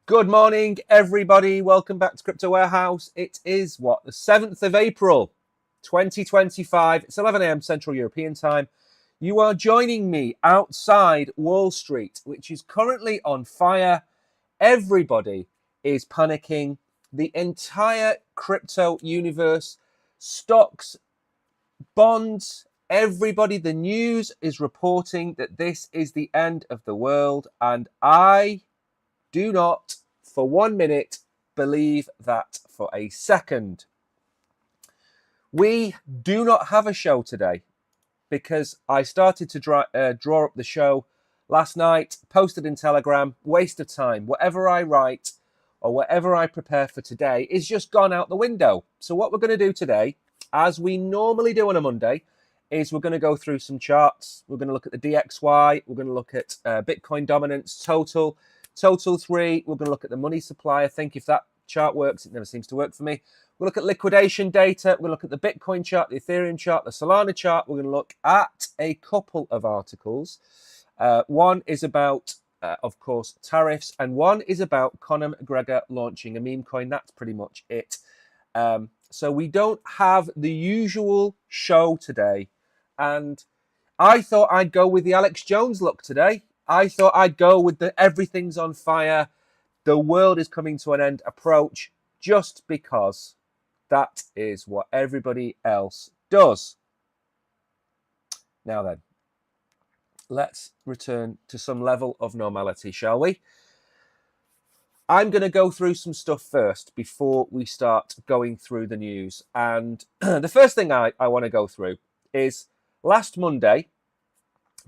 Good morning, everybody. Welcome back to Crypto Warehouse. It is the 7th of April, 2025. It's 11 a.m. Central European Time. You are joining me outside Wall Street, which is currently on fire. Everybody is panicking. The entire crypto universe, stocks, bonds, everybody, the news is reporting that this is the end of the world. And I do not, for 1 minute, believe that for a second. We do not have a show today because I started to draw up the show last night, posted in Telegram, waste of time. Whatever I write or whatever I prepare for today is just gone out the window. So what we're going to do today, as we normally do on a Monday, is we're going to go through some charts. We're going to look at the DXY. We're going to look at Bitcoin dominance, total 3. We're going to look at the money supply. I think if that chart works, it never seems to work for me. We'll look at liquidation data. We're going to look at the Bitcoin chart, the Ethereum chart, the Solana chart. We're going to look at a couple of articles. One is about, of course, tariffs, and one is about Conor McGregor launching a meme coin. That's pretty much it. So we don't have the usual show today. And I thought I'd go with the Alex Jones look today. I thought I'd go with the everything's on fire, the world is coming to an end approach, just because that is what everybody else does. Now then, let's return to some level of normality, shall we? I'm going to go through some stuff first before we start going through the news. And the first thing I want to go through is last Monday.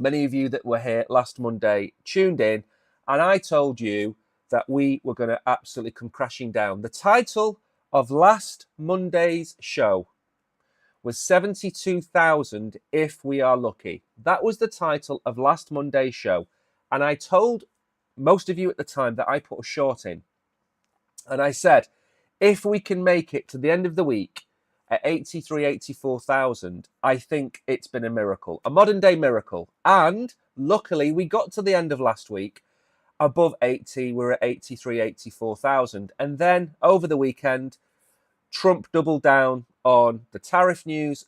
Many of you that were here last Monday tuned in, and I told you that we were going to absolutely come crashing down. The title of last Monday's show was 72,000 if we are lucky. That was the title of last Monday's show. And I told most of you at the time that I put a short in. And I said, if we can make it to the end of the week at 84,000, I think it's been a miracle, a modern day miracle. And luckily, we got to the end of last week above 80. We're at 84,000. And then over the weekend, Trump doubled down on the tariff news.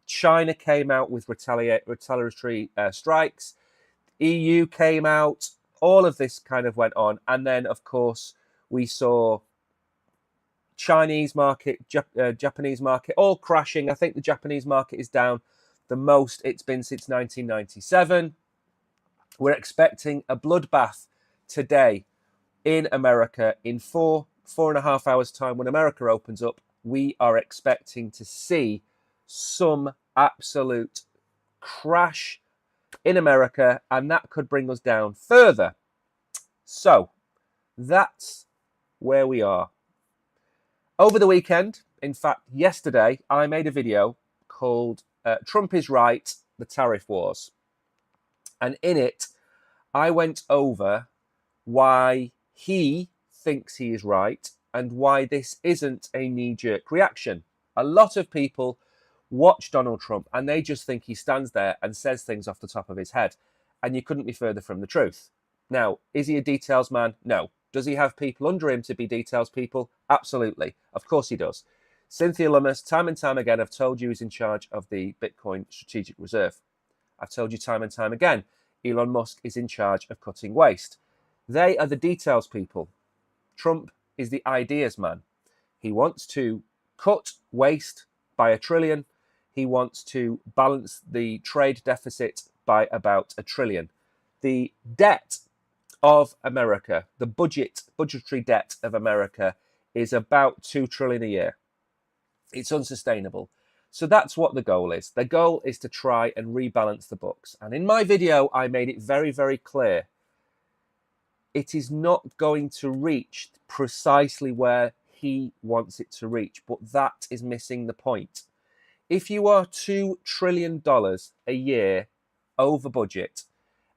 China came out with retaliatory strikes. EU came out. All of this kind of went on. And then, of course, we saw Chinese market, Japanese market, all crashing. I think the Japanese market is down the most it's been since 1997. We're expecting a bloodbath today in America in 4.5 hours time. When America opens up, we are expecting to see some absolute crash in America, and that could bring us down further. So that's where we are. Over the weekend, in fact, yesterday, I made a video called Trump is Right, the Tariff Wars. And in it, I went over why he thinks he is right and why this isn't a knee-jerk reaction. A lot of people watch Donald Trump and they just think he stands there and says things off the top of his head. And you couldn't be further from the truth. Now, is he a details man? No. Does he have people under him to be details people? Absolutely. Of course he does. Cynthia Lummis, time and time again, I've told you he's in charge of the Bitcoin Strategic Reserve. I've told you time and time again, Elon Musk is in charge of cutting waste. They are the details people. Trump is the ideas man. He wants to cut waste by $1 trillion. He wants to balance the trade deficit by about $1 trillion. The debt of America, the budgetary debt of America is about $2 trillion a year. It's unsustainable. So that's what the goal is. The goal is to try and rebalance the books. And in my video, I made it very, very clear. It is not going to reach precisely where he wants it to reach, but that is missing the point. If you are $2 trillion a year over budget,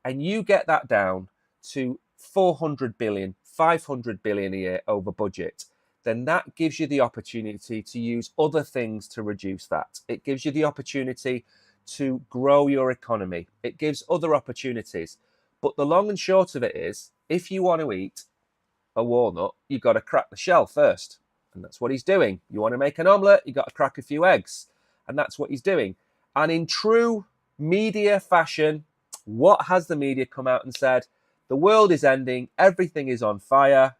and you get that down to 400 billion, 500 billion a year over budget, then that gives you the opportunity to use other things to reduce that. It gives you the opportunity to grow your economy. It gives other opportunities. But the long and short of it is, if you want to eat a walnut, you've got to crack the shell first. And that's what he's doing. You want to make an omelette, you've got to crack a few eggs. And that's what he's doing. And in true media fashion, what has the media come out and said? The world is ending. Everything is on fire.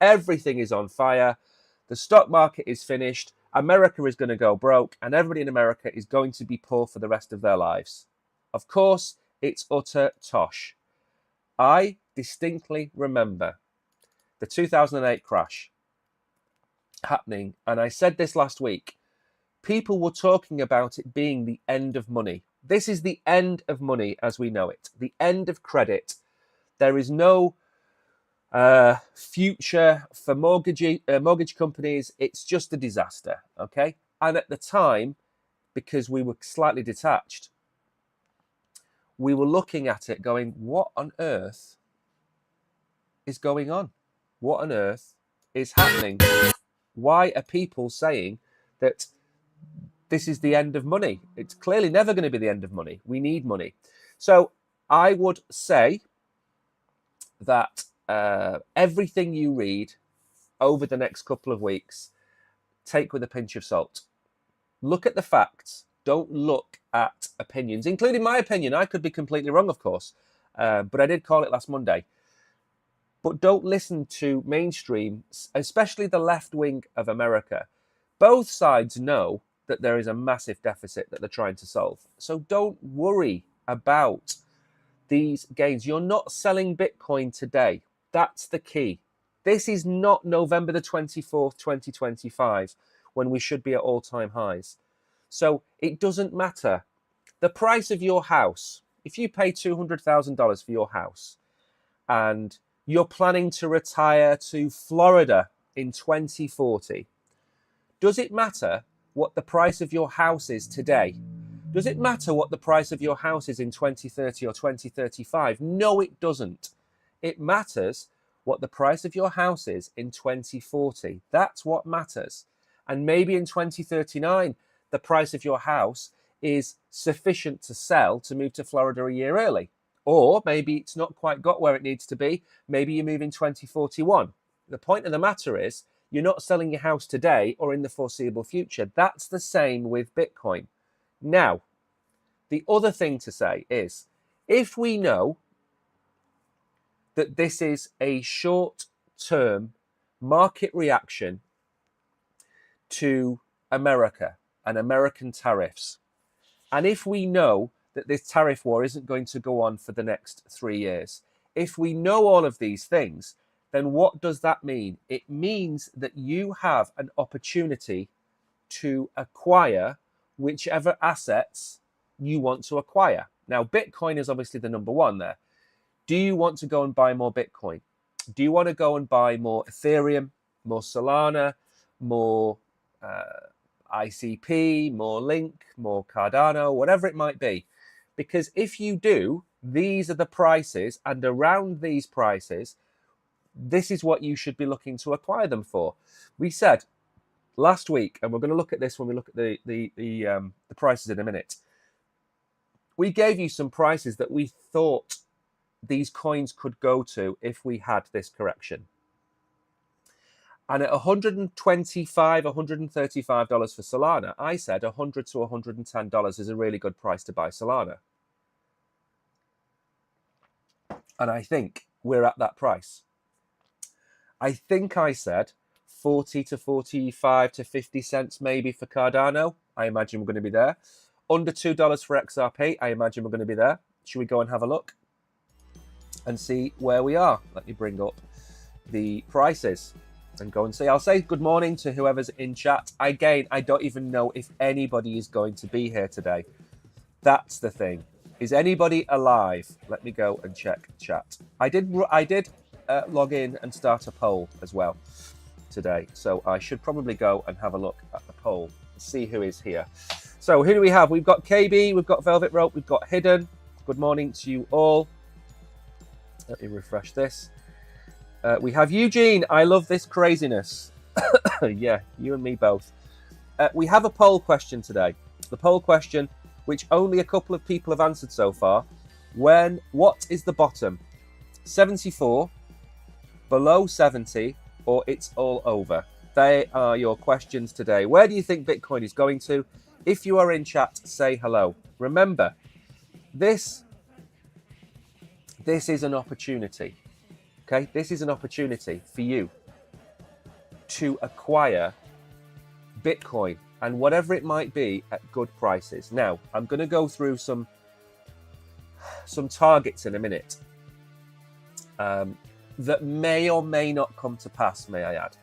Everything is on fire. The stock market is finished. America is going to go broke. And everybody in America is going to be poor for the rest of their lives. Of course, it's utter tosh. I distinctly remember the 2008 crash happening. And I said this last week. People were talking about it being the end of money. This is the end of money as we know it. The end of credit. There is no future for mortgage companies. It's just a disaster, okay? And at the time, because we were slightly detached, we were looking at it going, what on earth is going on? What on earth is happening? Why are people saying that this is the end of money? It's clearly never going to be the end of money. We need money. So I would say that everything you read over the next couple of weeks, take with a pinch of salt. Look at the facts. Don't look at opinions, including my opinion. I could be completely wrong, of course, but I did call it last Monday. But don't listen to mainstream, especially the left wing of America. Both sides know that there is a massive deficit that they're trying to solve. So don't worry about these gains. You're not selling Bitcoin today. That's the key. This is not November the 24th, 2025, when we should be at all-time highs. So it doesn't matter. The price of your house, if you pay $200,000 for your house and you're planning to retire to Florida in 2040, does it matter what the price of your house is today? Does it matter what the price of your house is in 2030 or 2035? No, it doesn't. It matters what the price of your house is in 2040. That's what matters. And maybe in 2039, the price of your house is sufficient to sell to move to Florida a year early. Or maybe it's not quite got where it needs to be. Maybe you move in 2041. The point of the matter is, you're not selling your house today or in the foreseeable future. That's the same with Bitcoin. Now, the other thing to say is, if we know that this is a short-term market reaction to America and American tariffs, and if we know that this tariff war isn't going to go on for the next 3 years, if we know all of these things, then what does that mean? It means that you have an opportunity to acquire whichever assets you want to acquire. Now, Bitcoin is obviously the number one there. Do you want to go and buy more Bitcoin? Do you want to go and buy more Ethereum, more Solana, more ICP, more Link, more Cardano, whatever it might be? Because if you do, these are the prices, and around these prices, this is what you should be looking to acquire them for. We said last week, and we're going to look at this when we look at the prices in a minute. We gave you some prices that we thought these coins could go to if we had this correction. And at $125, $135 for Solana, I said $100 to $110 is a really good price to buy Solana. And I think we're at that price. I think I said 40 to 45 to 50 cents maybe for Cardano. I imagine we're going to be there. Under $2 for XRP. I imagine we're going to be there. Should we go and have a look and see where we are? Let me bring up the prices and go and see. I'll say good morning to whoever's in chat. Again, I don't even know if anybody is going to be here today. That's the thing. Is anybody alive? Let me go and check chat. I did log in and start a poll as well today. So I should probably go and have a look at the poll and see who is here. So who do we have? We've got KB, we've got Velvet Rope, we've got Hidden. Good morning to you all. Let me refresh this. We have Eugene. I love this craziness. Yeah, you and me both. We have a poll question today. The poll question, which only a couple of people have answered so far. What is the bottom? 74, below 70, or it's all over. They are your questions today. Where do you think Bitcoin is going to? If you are in chat, say hello. Remember, this is an opportunity. Okay, this is an opportunity for you to acquire Bitcoin and whatever it might be at good prices. Now, I'm going to go through some targets in a minute that may or may not come to pass, may I add.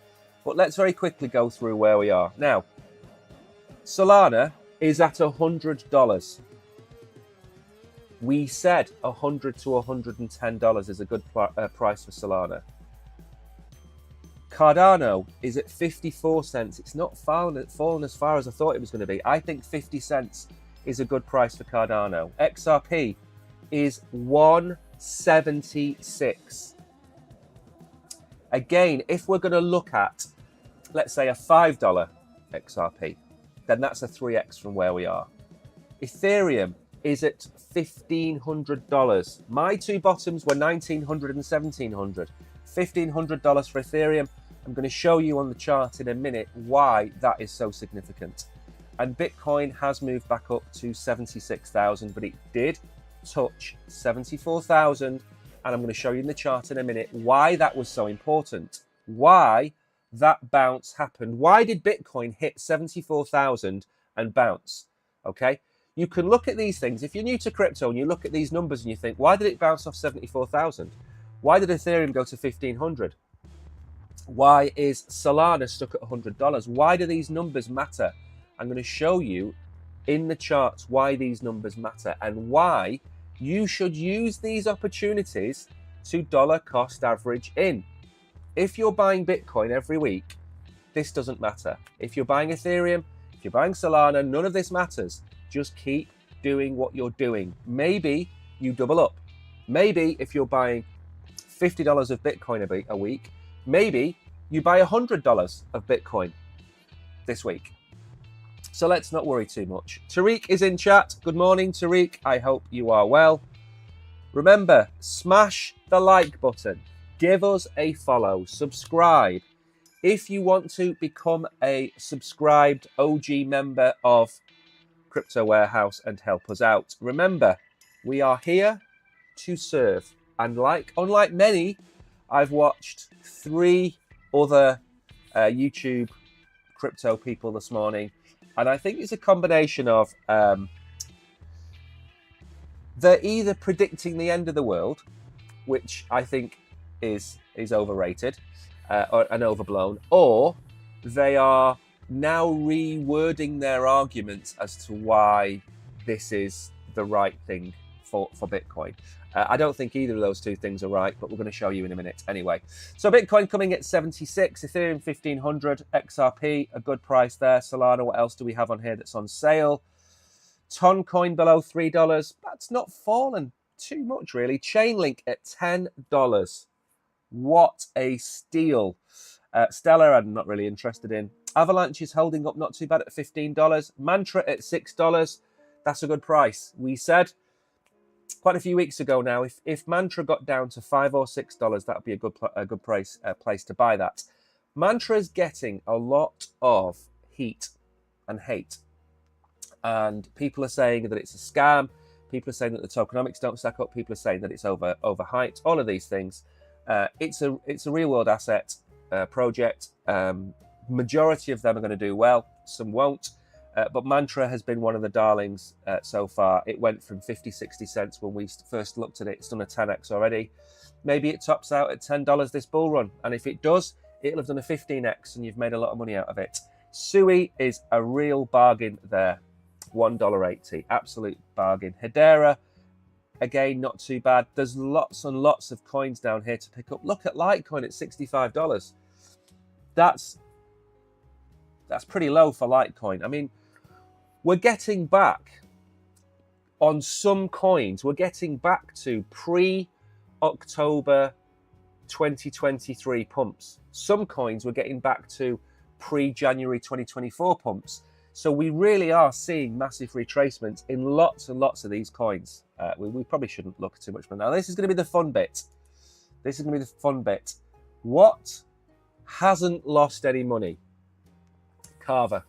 But let's very quickly go through where we are. Now, Solana is at $100. We said $100 to $110 is a good price for Solana. Cardano is at 54 cents. It's not fallen as far as I thought it was going to be. I think 50 cents is a good price for Cardano. XRP is 176. Again, if we're going to look at, let's say, a $5 XRP, then that's a 3x from where we are. Ethereum is at $1,500. My two bottoms were $1,900 and $1,700. $1,500 for Ethereum. I'm going to show you on the chart in a minute why that is so significant. And Bitcoin has moved back up to 76,000, but it did touch 74,000. And I'm going to show you in the chart in a minute why that was so important. Why that bounce happened. Why did Bitcoin hit 74,000 and bounce? Okay. You can look at these things. If you're new to crypto and you look at these numbers and you think, why did it bounce off 74,000? Why did Ethereum go to 1,500? Why is Solana stuck at $100? Why do these numbers matter? I'm going to show you in the charts why these numbers matter and why you should use these opportunities to dollar cost average in. If you're buying Bitcoin every week, this doesn't matter. If you're buying Ethereum, if you're buying Solana, none of this matters. Just keep doing what you're doing. Maybe you double up. Maybe if you're buying $50 of Bitcoin a week, maybe you buy $100 of Bitcoin this week. So let's not worry too much. Tariq is in chat. Good morning, Tariq. I hope you are well. Remember, smash the like button. Give us a follow. Subscribe. If you want to become a subscribed OG member of Crypto Warehouse and help us out. Remember, we are here to serve. And unlike many, I've watched 3 other YouTube crypto people this morning. And I think it's a combination of they're either predicting the end of the world, which I think is overrated and overblown, or they are now rewording their arguments as to why this is the right thing for Bitcoin. I don't think either of those two things are right, but we're going to show you in a minute anyway. So Bitcoin coming at 76, Ethereum 1,500, XRP, a good price there. Solana, what else do we have on here that's on sale? Toncoin below $3. That's not fallen too much, really. Chainlink at $10. What a steal. Stellar, I'm not really interested in. Avalanche is holding up not too bad at $15. Mantra at $6. That's a good price. We said quite a few weeks ago now, if Mantra got down to $5 or $6, that would be a good place to buy that. Mantra is getting a lot of heat and hate, and people are saying that it's a scam. People are saying that the tokenomics don't stack up. People are saying that it's overhyped. All of these things. It's a real world asset project. Majority of them are going to do well. Some won't. But Mantra has been one of the darlings so far. It went from 50-60 cents when we first looked at it. It's done a 10x already. Maybe it tops out at $10 this bull run. And if it does, it'll have done a 15x and you've made a lot of money out of it. Sui is a real bargain there. $1.80. Absolute bargain. Hedera, again, not too bad. There's lots and lots of coins down here to pick up. Look at Litecoin at $65. That's pretty low for Litecoin. I mean, we're getting back on some coins. We're getting back to pre-October 2023 pumps. Some coins we're getting back to pre-January 2024 pumps. So we really are seeing massive retracements in lots and lots of these coins. We probably shouldn't look too much for now. This is going to be the fun bit. What hasn't lost any money? Carver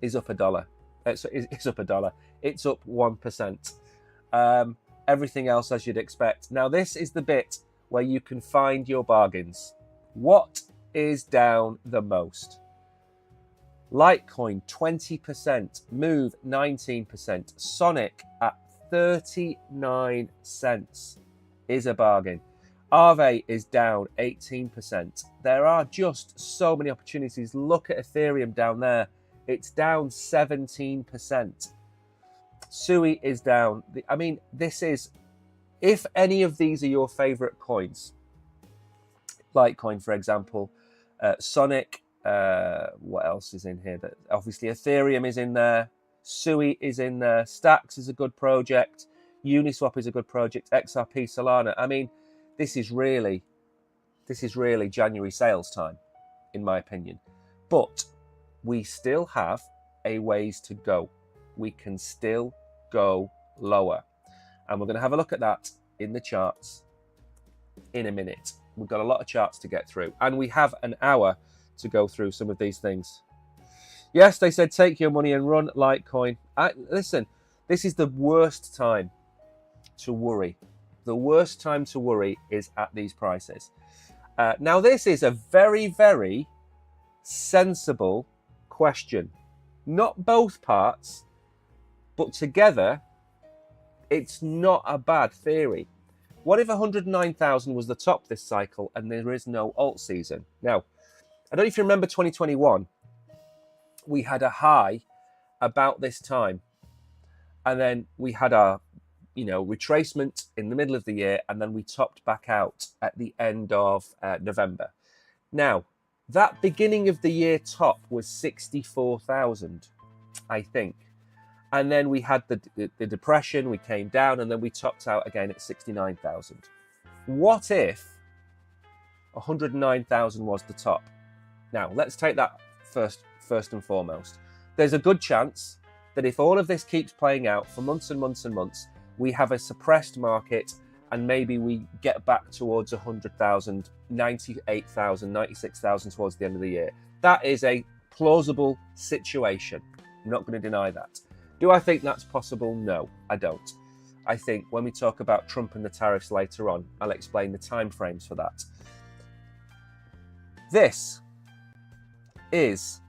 is up $1. It's up $1. It's up 1%. Everything else as you'd expect. Now, this is the bit where you can find your bargains. What is down the most? Litecoin 20%, Move 19%, Sonic at 39 cents is a bargain. Aave is down 18%. There are just so many opportunities. Look at Ethereum down there. It's down 17%. Sui is down. I mean, this is, if any of these are your favorite coins, Litecoin, for example, Sonic, what else is in here? That obviously Ethereum is in there. Sui is in there. Stacks is a good project. Uniswap is a good project. XRP, Solana. I mean, this is really January sales time, in my opinion. But we still have a ways to go. We can still go lower. And we're going to have a look at that in the charts in a minute. We've got a lot of charts to get through. And we have an hour to go through some of these things. Yes, they said take your money and run, Litecoin. Listen, this is the worst time to worry. The worst time to worry is at these prices. Now, this is a very, very sensible question. Not both parts, but together, it's not a bad theory. What if 109,000 was the top this cycle and there is no alt season? Now, I don't know if you remember 2021, we had a high about this time. And then we had our, retracement in the middle of the year, and then we topped back out at the end of November. Now, that beginning of the year top was 64,000, I think. And then we had the depression, we came down, and then we topped out again at 69,000. What if 109,000 was the top? Now, let's take that first and foremost. There's a good chance that if all of this keeps playing out for months and months and months, we have a suppressed market and maybe we get back towards 100,000, 98,000, 96,000 towards the end of the year. That is a plausible situation. I'm not going to deny that. Do I think that's possible? No, I don't. I think when we talk about Trump and the tariffs later on, I'll explain the timeframes for that. This is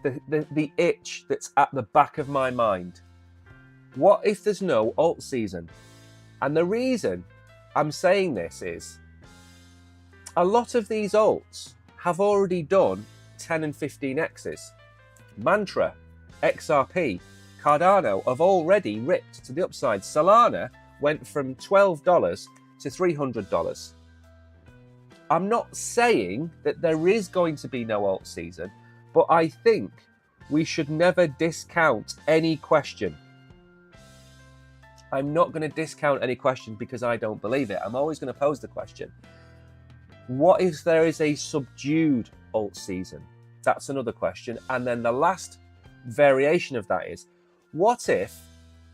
the itch that's at the back of my mind. What if there's no alt season? And the reason I'm saying this is a lot of these alts have already done 10 and 15x's. Mantra, XRP, Cardano have already ripped to the upside. Solana went from $12 to $300. I'm not saying that there is going to be no alt season, but I think we should never discount any question. I'm not going to discount any question because I don't believe it. I'm always going to pose the question. What if there is a subdued alt season? That's another question. And then the last variation of that is, what if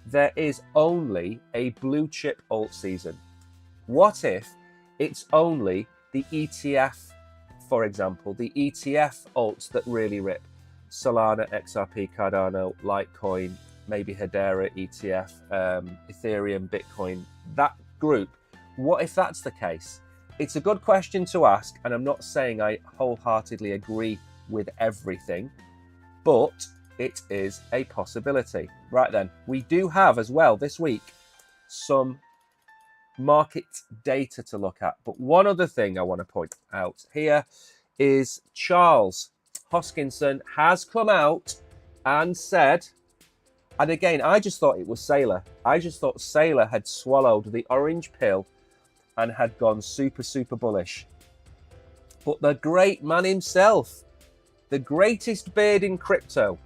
there is only a blue chip alt season? What if it's only the ETF, for example, the ETF alts that really rip? Solana, XRP, Cardano, Litecoin, maybe Hedera ETF, Ethereum, Bitcoin, that group. What if that's the case? It's a good question to ask, and I'm not saying I wholeheartedly agree with everything, but it is a possibility. Right then, we do have as well this week some market data to look at. But one other thing I want to point out here is Charles Hoskinson has come out and said, and again, I just thought it was Saylor. I just thought Saylor had swallowed the orange pill and had gone super, super bullish. But the great man himself, the greatest beard in crypto.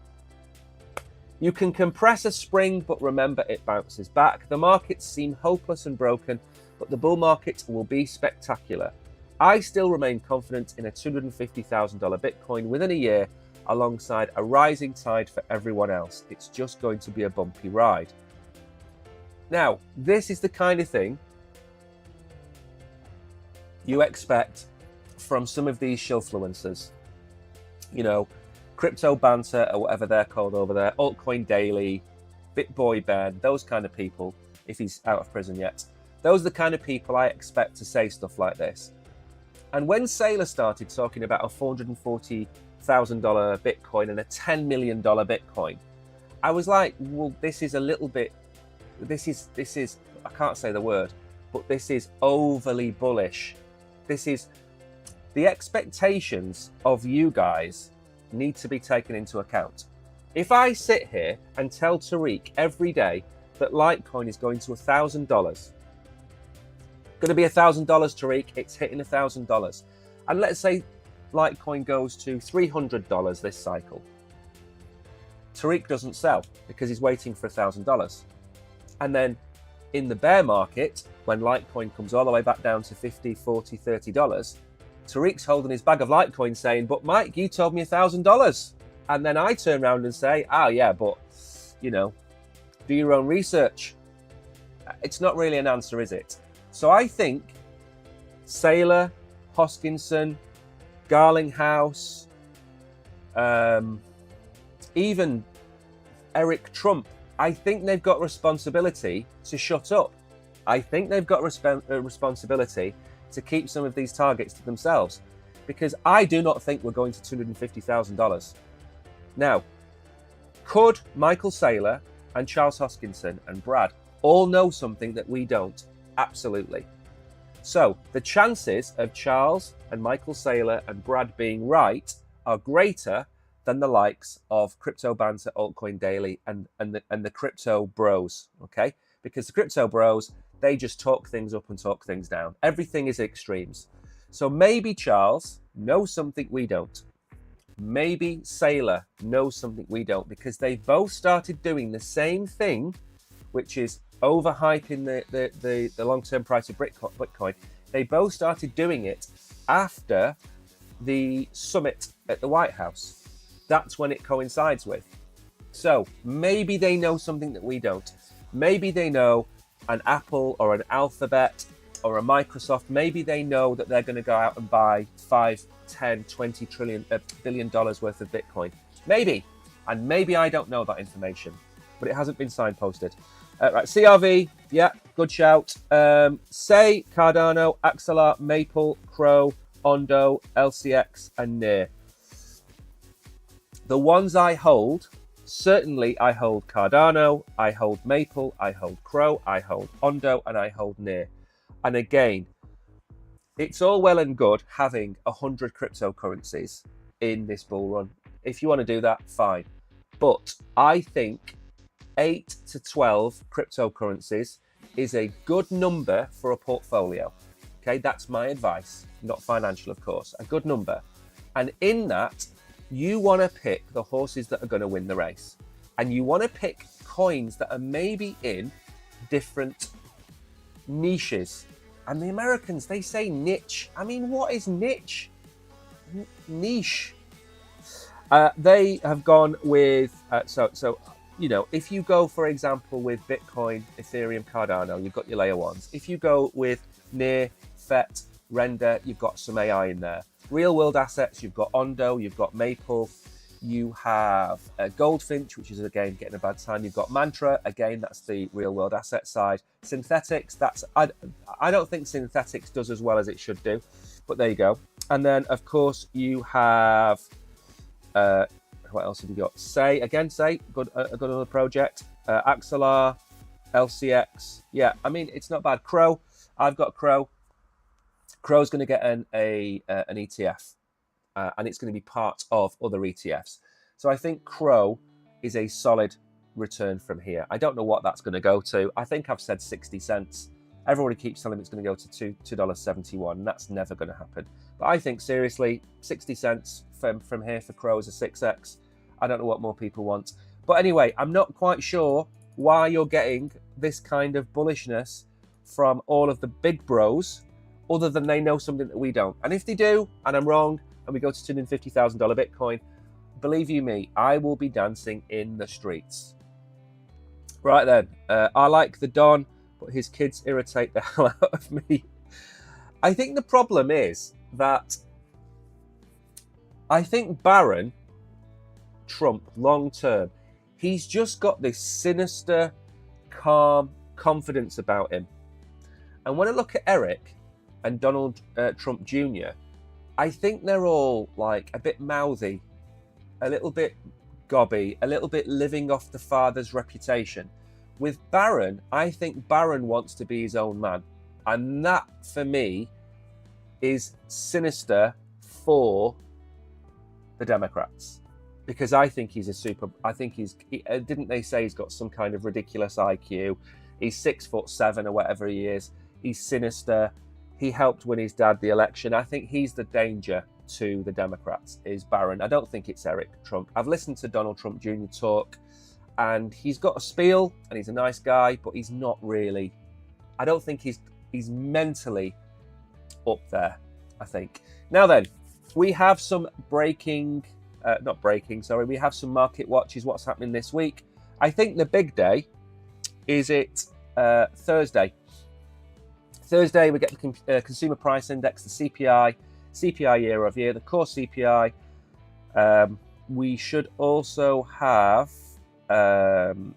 You can compress a spring, but remember it bounces back. The markets seem hopeless and broken, but the bull market will be spectacular. I still remain confident in a $250,000 Bitcoin within a year, alongside a rising tide for everyone else. It's just going to be a bumpy ride. Now, this is the kind of thing you expect from some of these shillfluencers. You know, Crypto Banter or whatever they're called over there, Altcoin Daily, BitBoy Ben, those kind of people, if he's out of prison yet. Those are the kind of people I expect to say stuff like this. And when Saylor started talking about a $440,000 Bitcoin and a $10 million Bitcoin, I was like, well, this is a little bit, this is, I can't say the word, but this is overly bullish. This is, the expectations of you guys need to be taken into account. If I sit here and tell Tariq every day that Litecoin is going to $1,000, going to be $1,000, Tariq, it's hitting $1,000. And let's say Litecoin goes to $300 this cycle. Tariq doesn't sell because he's waiting for $1,000. And then in the bear market, when Litecoin comes all the way back down to $50, $40, $30, Tariq's holding his bag of Litecoin saying, but Mike, you told me $1,000. And then I turn around and say, oh yeah, but, you know, do your own research. It's not really an answer, is it? So I think Saylor, Hoskinson, Garlinghouse, even Eric Trump, I think they've got responsibility to shut up. I think they've got responsibility to keep some of these targets to themselves, because I do not think we're going to $250,000. Now, could Michael Saylor and Charles Hoskinson and Brad all know something that we don't? Absolutely. So the chances of Charles and Michael Saylor and Brad being right are greater than the likes of Crypto Banter, Altcoin Daily, and the crypto bros, okay? Because the crypto bros, they just talk things up and talk things down. Everything is extremes. So maybe Charles knows something we don't. Maybe Saylor knows something we don't, because they both started doing the same thing, which is overhyping the long-term price of Bitcoin. They both started doing it after the summit at the White House. That's when it coincides with. So maybe they know something that we don't. Maybe they know an Apple or an Alphabet or a Microsoft. Maybe they know that they're going to go out and buy 5, 10, 20 billion dollars worth of Bitcoin. Maybe. And maybe I don't know that information, but it hasn't been signposted. Right, CRV, yeah, good shout. Say, Cardano, Axelar, Maple, Crow, Ondo, LCX, and NEAR. The ones I hold, certainly I hold Cardano, I hold Maple, I hold Crow, I hold Ondo, and I hold NEAR. And again, it's all well and good having 100 cryptocurrencies in this bull run. If you want to do that, fine. But I think 8 to 12 cryptocurrencies is a good number for a portfolio. Okay, that's my advice, not financial, of course. A good number. And in that, you want to pick the horses that are going to win the race. And you want to pick coins that are maybe in different niches. And the Americans, they say niche. I mean, what is niche? Niche. They have gone with, you know, if you go, for example, with Bitcoin, Ethereum, Cardano, you've got your layer ones. If you go with NEAR, FET, Render, you've got some AI in there. Real world assets, you've got Ondo, you've got Maple, you have Goldfinch, which is, again, getting a bad time. You've got Mantra, again, that's the real world asset side. Synthetics, I don't think Synthetics does as well as it should do, but there you go. And then, of course, you have, what else have you got? Say, a good other project. Axelar, LCX, yeah, I mean, it's not bad. Crow, I've got Crow. Crow's going to get an ETF, and it's going to be part of other ETFs. So I think Crow is a solid return from here. I don't know what that's going to go to. I think I've said 60 cents. Everybody keeps telling me it's going to go to $2.71, and that's never going to happen. But I think, seriously, 60 cents from here for Crow is a 6x. I don't know what more people want. But anyway, I'm not quite sure why you're getting this kind of bullishness from all of the big bros, other than they know something that we don't. And if they do, and I'm wrong, and we go to $250,000 Bitcoin, believe you me, I will be dancing in the streets. Right then, I like the Don, but his kids irritate the hell out of me. I think the problem is that I think Barron, Trump, long term, he's just got this sinister, calm confidence about him. And when I look at Eric and Donald Trump Jr., I think they're all like a bit mouthy, a little bit gobby, a little bit living off the father's reputation. With Barron, I think Barron wants to be his own man. And that, for me, is sinister for the Democrats. Because I think he's didn't they say he's got some kind of ridiculous IQ? He's 6'7" or whatever he is. He's sinister. He helped win his dad the election. I think he's the danger to the Democrats, is Barron. I don't think it's Eric Trump. I've listened to Donald Trump Jr. talk, and he's got a spiel, and he's a nice guy, but he's not really. I don't think he's mentally up there, I think. Now then, we have some we have some market watches, what's happening this week. I think the big day is Thursday. Thursday, we get the Consumer Price Index, the CPI year over year, the core CPI. We should also have, don't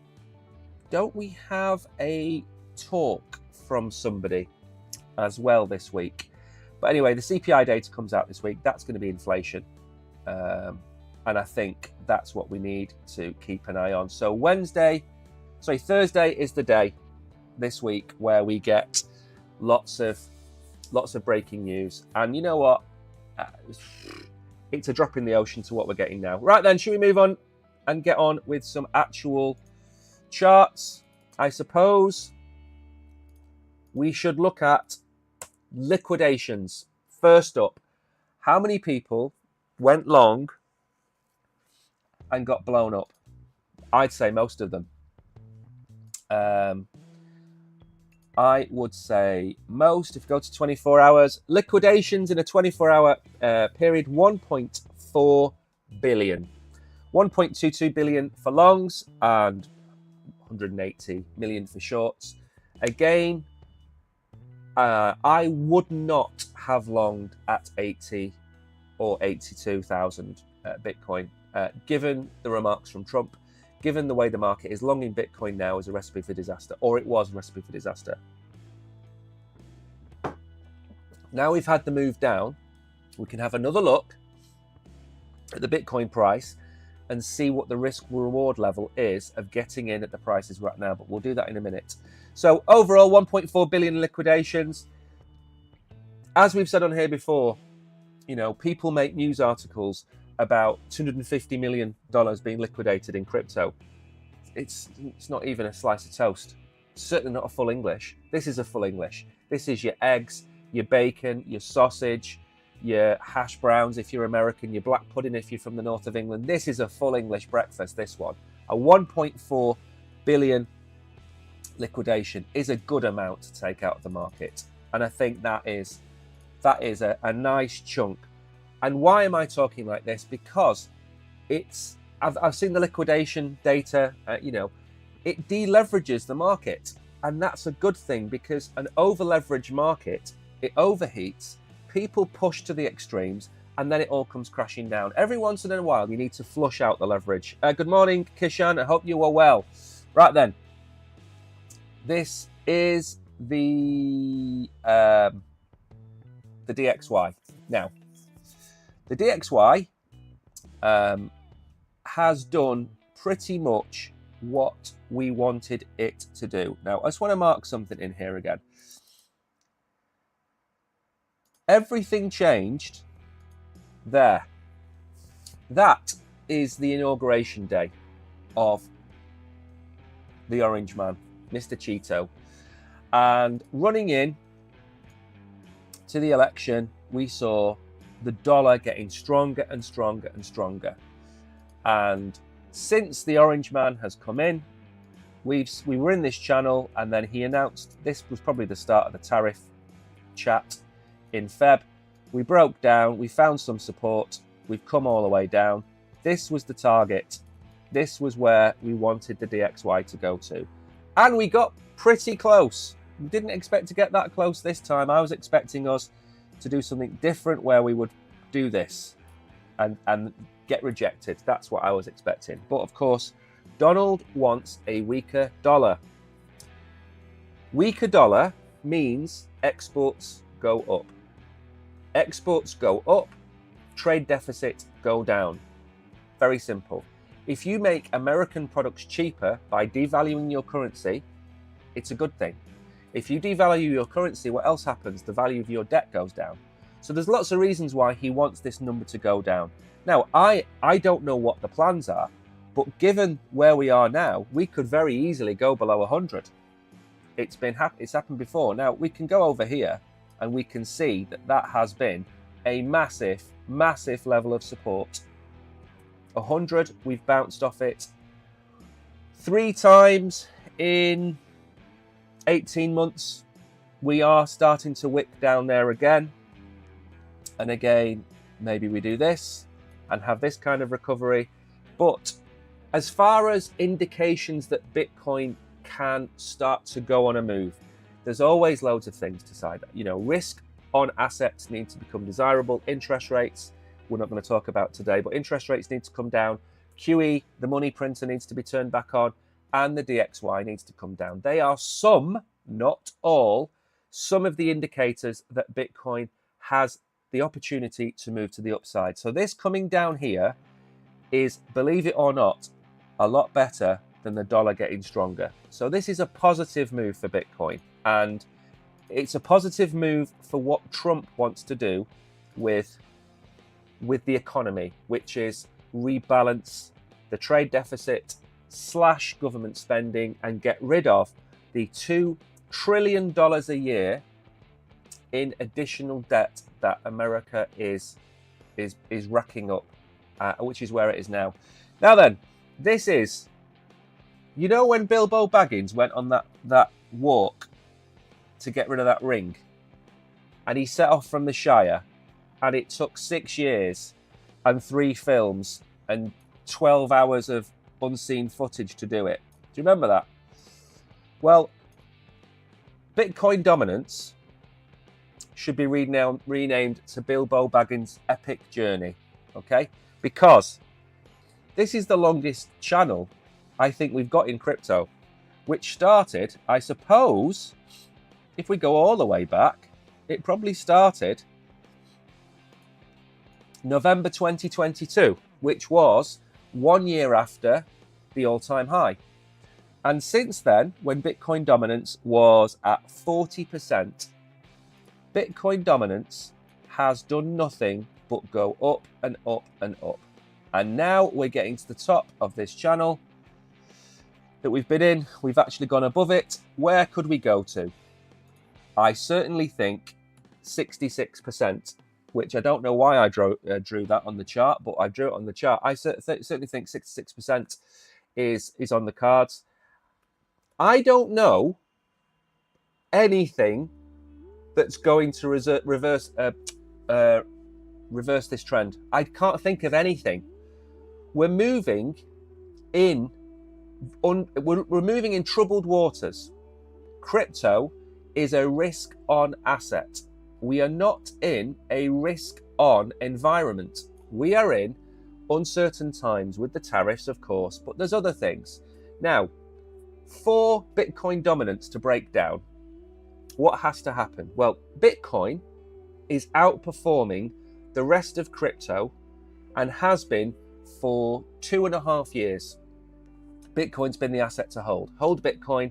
we have a talk from somebody as well this week? But anyway, the CPI data comes out this week. That's going to be inflation. And I think that's what we need to keep an eye on. So Thursday is the day this week where we get lots of breaking news. And you know what? It's a drop in the ocean to what we're getting now. Right then, should we move on and get on with some actual charts? I suppose we should look at liquidations. First up, how many people went long and got blown up? I'd say most of them. I would say most, if you go to 24 hours, liquidations in a 24-hour period, 1.4 billion. 1.22 billion for longs and 180 million for shorts. Again, I would not have longed at 80 or 82,000 Bitcoin, given the remarks from Trump. Given the way the market is, longing Bitcoin now is a recipe for disaster, or it was a recipe for disaster. Now we've had the move down, we can have another look at the Bitcoin price and see what the risk-reward level is of getting in at the prices we're at now, but we'll do that in a minute. So overall, 1.4 billion liquidations. As we've said on here before, people make news articles about $250 million being liquidated in crypto. It's not even a slice of toast. It's certainly not a full English. This is a full English. This is your eggs, your bacon, your sausage, your hash browns if you're American, your black pudding if you're from the north of England. This is a full English breakfast, this one. A 1.4 billion liquidation is a good amount to take out of the market. And I think that is a nice chunk. And why am I talking like this? Because I've seen the liquidation data, it deleverages the market. And that's a good thing, because an over-leveraged market, it overheats, people push to the extremes, and then it all comes crashing down. Every once in a while, you need to flush out the leverage. Good morning, Kishan. I hope you are well. Right then. This is the DXY. Now, the DXY has done pretty much what we wanted it to do. Now, I just want to mark something in here again. Everything changed there. That is the inauguration day of the Orange Man, Mr. Cheeto. And running in to the election, we saw the dollar getting stronger and stronger and stronger. And since the Orange Man has come in, we were in this channel, and then he announced, this was probably the start of the tariff chat in Feb. We broke down, we found some support, we've come all the way down. This was the target. This was where we wanted the DXY to go to. And we got pretty close. We didn't expect to get that close this time. I was expecting us to do something different where we would do this. and get rejected. That's what I was expecting. But of course, Donald wants a weaker dollar. Weaker dollar means exports go up. Exports go up, trade deficit go down. Very simple. If you make American products cheaper by devaluing your currency, it's a good thing. If you devalue your currency, what else happens? The value of your debt goes down. So there's lots of reasons why he wants this number to go down. Now, I don't know what the plans are, but given where we are now, we could very easily go below 100. It's happened before. Now, we can go over here and we can see that has been a massive, massive level of support. 100, we've bounced off it 3 times in 18 months. We are starting to wick down there again. And again, maybe we do this and have this kind of recovery. But as far as indications that Bitcoin can start to go on a move, there's always loads of things to decide. Risk on assets need to become desirable. Interest rates, we're not going to talk about today, but interest rates need to come down. QE, the money printer, needs to be turned back on, and the DXY needs to come down. They are some, not all, some of the indicators that Bitcoin has the opportunity to move to the upside. So this coming down here is, believe it or not, a lot better than the dollar getting stronger. So this is a positive move for Bitcoin, and it's a positive move for what Trump wants to do with the economy, which is rebalance the trade deficit / government spending and get rid of the $2 trillion a year in additional debt that America is racking up, which is where it is now. Now then, this is, when Bilbo Baggins went on that walk to get rid of that ring, and he set off from the Shire, and it took 6 years and 3 films and 12 hours of unseen footage to do it. Do you remember that? Well, Bitcoin dominance should be renamed to Bilbo Baggins' Epic Journey, okay? Because this is the longest channel I think we've got in crypto, which started, I suppose, if we go all the way back, it probably started November 2022, which was 1 year after the all-time high. And since then, when Bitcoin dominance was at 40%, Bitcoin dominance has done nothing but go up and up and up. And now we're getting to the top of this channel that we've been in. We've actually gone above it. Where could we go to? I certainly think 66%, which I don't know why I drew that on the chart, but I drew it on the chart. I certainly think 66% is on the cards. I don't know anything that's going to reverse this trend. I can't think of anything. We're moving in troubled waters. Crypto is a risk-on asset. We are not in a risk-on environment. We are in uncertain times with the tariffs, of course, but there's other things. Now, for Bitcoin dominance to break down, what has to happen? Well, Bitcoin is outperforming the rest of crypto and has been for 2.5 years. Bitcoin's been the asset to hold. Hold Bitcoin,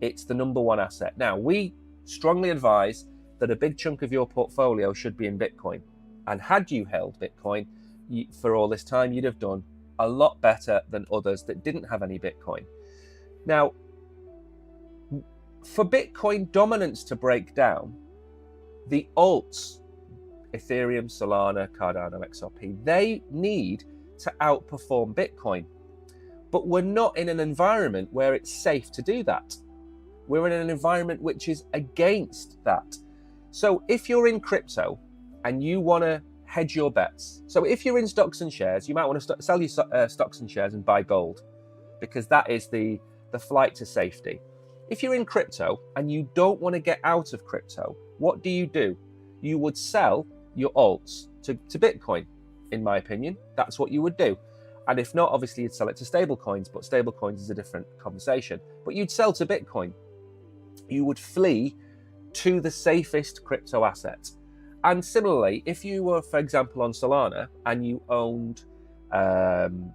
it's the number one asset. Now, we strongly advise that a big chunk of your portfolio should be in Bitcoin. And had you held Bitcoin for all this time, you'd have done a lot better than others that didn't have any Bitcoin. Now, for Bitcoin dominance to break down, the alts, Ethereum, Solana, Cardano, XRP, they need to outperform Bitcoin. But we're not in an environment where it's safe to do that. We're in an environment which is against that. So if you're in crypto and you want to hedge your bets, so if you're in stocks and shares, you might want to sell your stocks and shares and buy gold, because that is the flight to safety. If you're in crypto and you don't want to get out of crypto, what do? You would sell your alts to Bitcoin. in my opinion. That's what you would do. And if not, obviously you'd sell it to stable coins, but stable coins is a different conversation. But you'd sell to Bitcoin. You would flee to the safest crypto asset. And similarly, if you were, for example, on Solana and you owned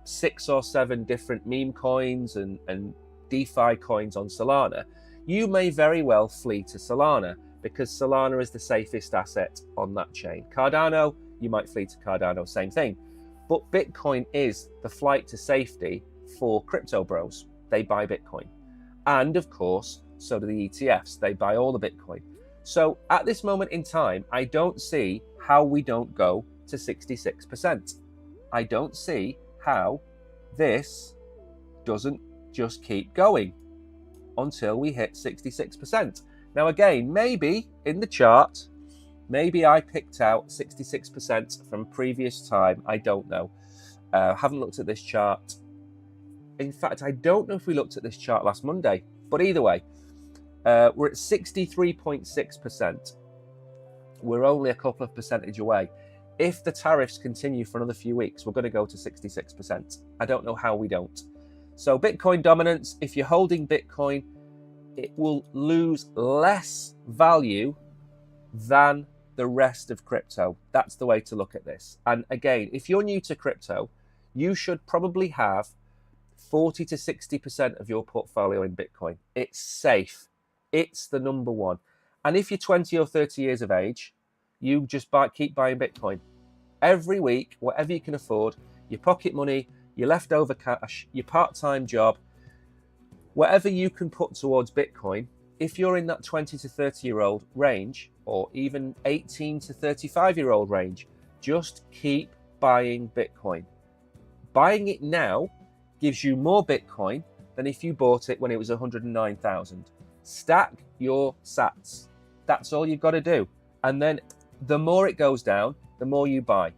6 or 7 different meme coins and DeFi coins on Solana, you may very well flee to Solana because Solana is the safest asset on that chain. Cardano, you might flee to Cardano, same thing. But Bitcoin is the flight to safety for crypto bros. They buy Bitcoin. And of course, so do the ETFs. They buy all the Bitcoin. So at this moment in time, I don't see how we don't go to 66%. I don't see how this doesn't just keep going until we hit 66%. Now again, maybe in the chart, maybe I picked out 66% from previous time. I don't know. Haven't looked at this chart. In fact, I don't know if we looked at this chart last Monday. But either way, we're at 63.6%. We're only a couple of percentage away. If the tariffs continue for another few weeks, we're going to go to 66%. I don't know how we don't. So Bitcoin dominance, if you're holding Bitcoin, it will lose less value than the rest of crypto. That's the way to look at this. And again, if you're new to crypto, you should probably have 40 to 60% of your portfolio in Bitcoin. It's safe. It's the number one. And if you're 20 or 30 years of age, you just keep buying Bitcoin. Every week, whatever you can afford, your pocket money, your leftover cash, your part-time job, whatever you can put towards Bitcoin, if you're in that 20 to 30-year-old range, or even 18 to 35-year-old range, just keep buying Bitcoin. Buying it now gives you more Bitcoin than if you bought it when it was 109,000. Stack your sats. That's all you've got to do. And then the more it goes down, the more you buy.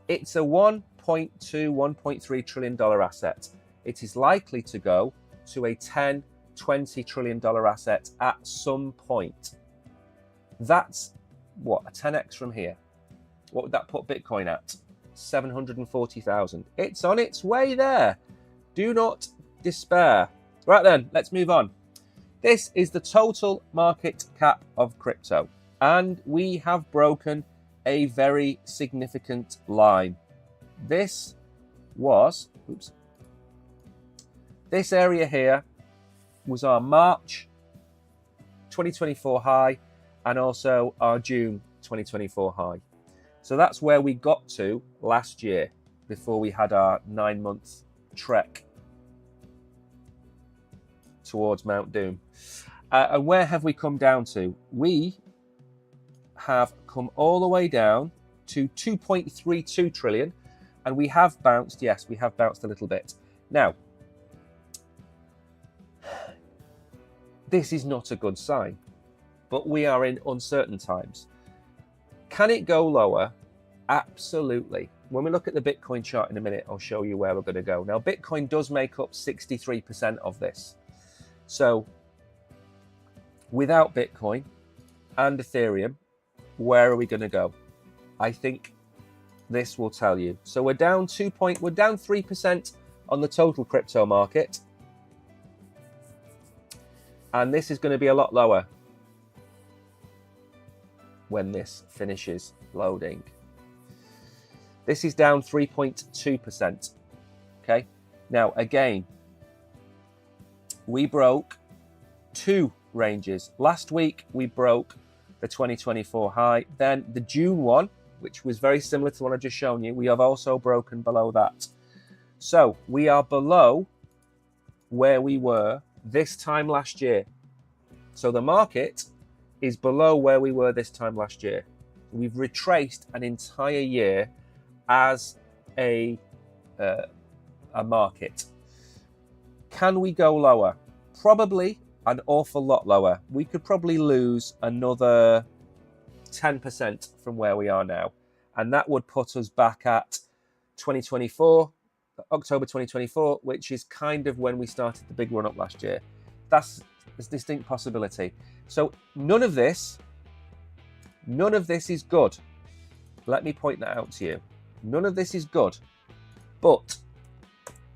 It's a $1.2, $1.3 trillion asset. It is likely to go to a $10, $20 trillion asset at some point. That's what, a 10x from here. What would that put Bitcoin at? 740,000. It's on its way there. Do not despair. Right then, let's move on. This is the total market cap of crypto, and we have broken a very significant line. This area here was our March 2024 high and also our June 2024 high. So that's where we got to last year before we had our 9-month trek towards Mount Doom. And where have we come down to? We have come all the way down to 2.32 trillion, and we have bounced. Yes, we have bounced a little bit. Now, this is not a good sign, but we are in uncertain times. Can it go lower? Absolutely. When we look at the Bitcoin chart in a minute, I'll show you where we're going to go. Now, Bitcoin does make up 63% of this. So without Bitcoin and Ethereum, where are we going to go? I think this will tell you. So we're down 3% on the total crypto market. And this is going to be a lot lower when this finishes loading. This is down 3.2%. Okay. Now, again, we broke 2 ranges. Last week, we broke the 2024 high. Then the June one, which was very similar to what I've just shown you, we have also broken below that. So we are below where we were this time last year. So the market is below where we were this time last year. We've retraced an entire year as a market. Can we go lower? Probably an awful lot lower. We could probably lose another 10% from where we are now. And that would put us back at 2024, October 2024, which is kind of when we started the big run up last year. That's a distinct possibility. So none of this is good. Let me point that out to you. None of this is good. But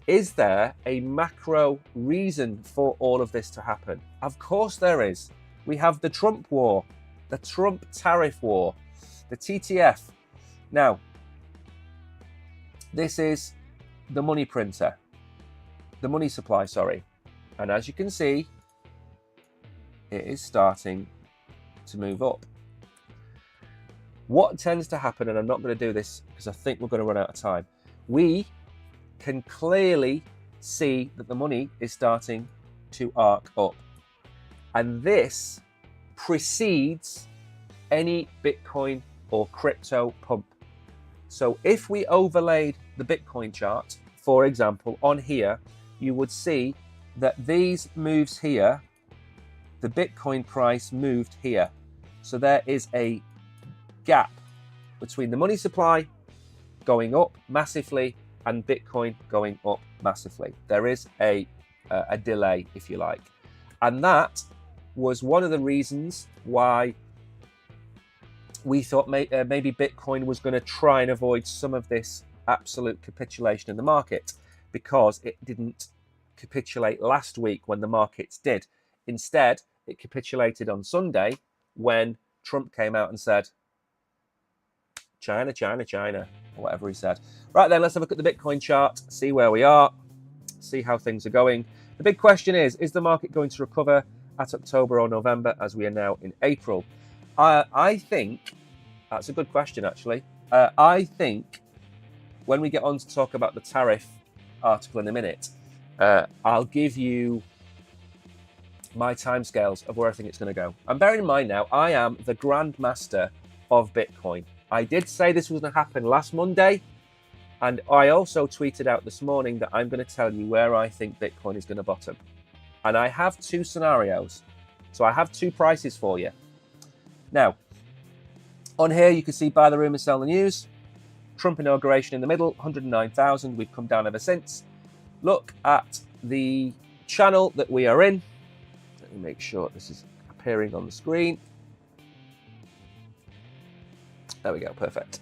is there a macro reason for all of this to happen? Of course there is. We have the Trump war, the Trump tariff war, the TTF. Now, this is the money printer, the money supply, sorry. And as you can see, it is starting to move up. What tends to happen, and I'm not going to do this because I think we're going to run out of time, we can clearly see that the money is starting to arc up. And this precedes any Bitcoin or crypto pump. So if we overlaid the Bitcoin chart, for example, on here, you would see that these moves here, the Bitcoin price moved here. So there is a gap between the money supply going up massively and Bitcoin going up massively. There is a delay, if you like. And that was one of the reasons why we thought maybe Bitcoin was going to try and avoid some of this absolute capitulation in the market, because it didn't capitulate last week when the markets did. Instead, it capitulated on Sunday when Trump came out and said, China, China, China, or whatever he said. Right then, let's have a look at the Bitcoin chart, see where we are, see how things are going. The big question is the market going to recover at October or November, as we are now in April? I think, that's a good question actually. I think when we get on to talk about the tariff article in a minute, I'll give you my timescales of where I think it's going to go. And bearing in mind now, I am the grandmaster of Bitcoin. I did say this was going to happen last Monday, and I also tweeted out this morning that I'm going to tell you where I think Bitcoin is going to bottom. And I have two scenarios. So I have two prices for you. Now, on here you can see buy the rumor, sell the news. Trump inauguration in the middle, 109,000. We've come down ever since. Look at the channel that we are in. Let me make sure this is appearing on the screen. There we go, perfect.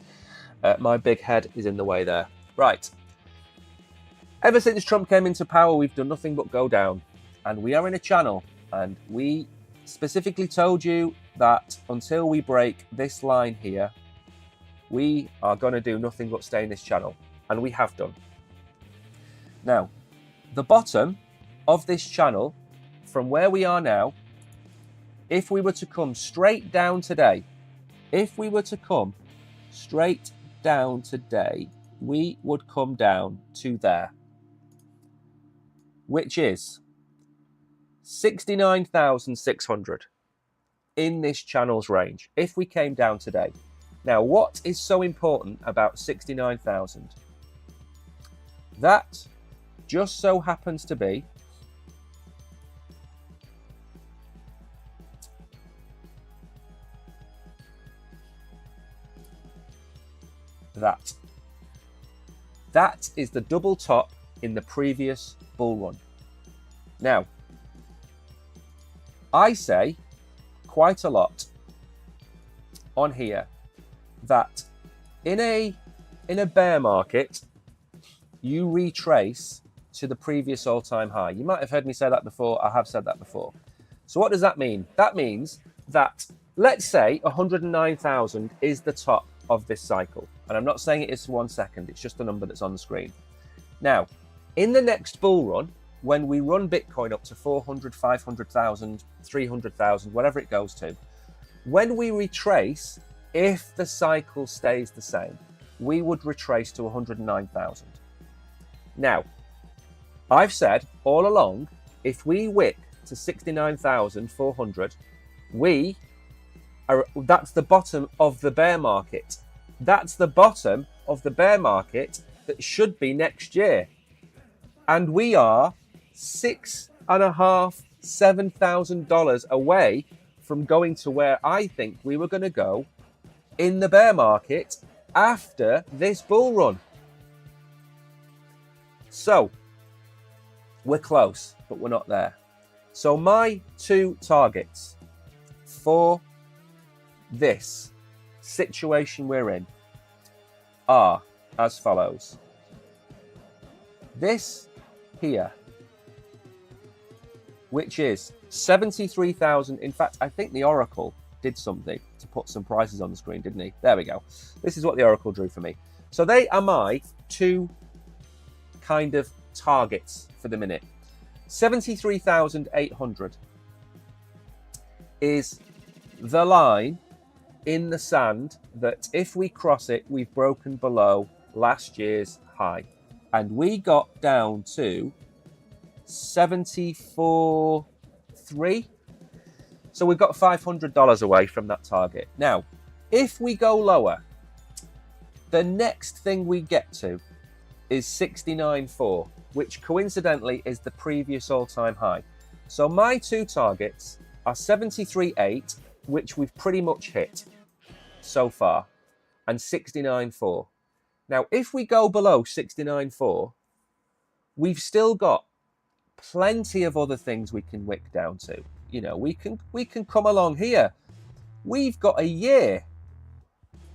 My big head is in the way there. Right. Ever since Trump came into power, we've done nothing but go down. And we are in a channel. And we specifically told you that until we break this line here, we are going to do nothing but stay in this channel. And we have done. Now, the bottom of this channel, from where we are now, if we were to come straight down today, we would come down to there, which is 69,600 in this channel's range, if we came down today. Now, what is so important about 69,000? That just so happens to be that. That is the double top in the previous bull run. Now, I say quite a lot on here that in a bear market, you retrace to the previous all-time high. You might have heard me say that before. I have said that before. So what does that mean? That means that, let's say 109,000 is the top of this cycle. And I'm not saying it is for 1 second. It's just a number that's on the screen. Now, in the next bull run, when we run Bitcoin up to 400, 500,000, 300,000, whatever it goes to, when we retrace, if the cycle stays the same, we would retrace to 109,000. Now, I've said all along, if we wick to 69,400, that's the bottom of the bear market. That's the bottom of the bear market that should be next year. And we are $6,500, $7,000 away from going to where I think we were going to go in the bear market after this bull run. So, we're close, but we're not there. So my two targets for this situation we're in are as follows. This here, which is 73,000. In fact, I think the Oracle did something to put some prices on the screen, didn't he? There we go. This is what the Oracle drew for me. So they are my two kind of targets for the minute. 73,800 is the line in the sand that if we cross it, we've broken below last year's high. And we got down to 74.3. So we've got $500 away from that target. Now, if we go lower, the next thing we get to is 69.4, which coincidentally is the previous all-time high. So my two targets are 73.8, which we've pretty much hit so far, and 69.4. Now, if we go below 69.4, we've still got plenty of other things we can wick down to. You know, we can come along here. We've got a year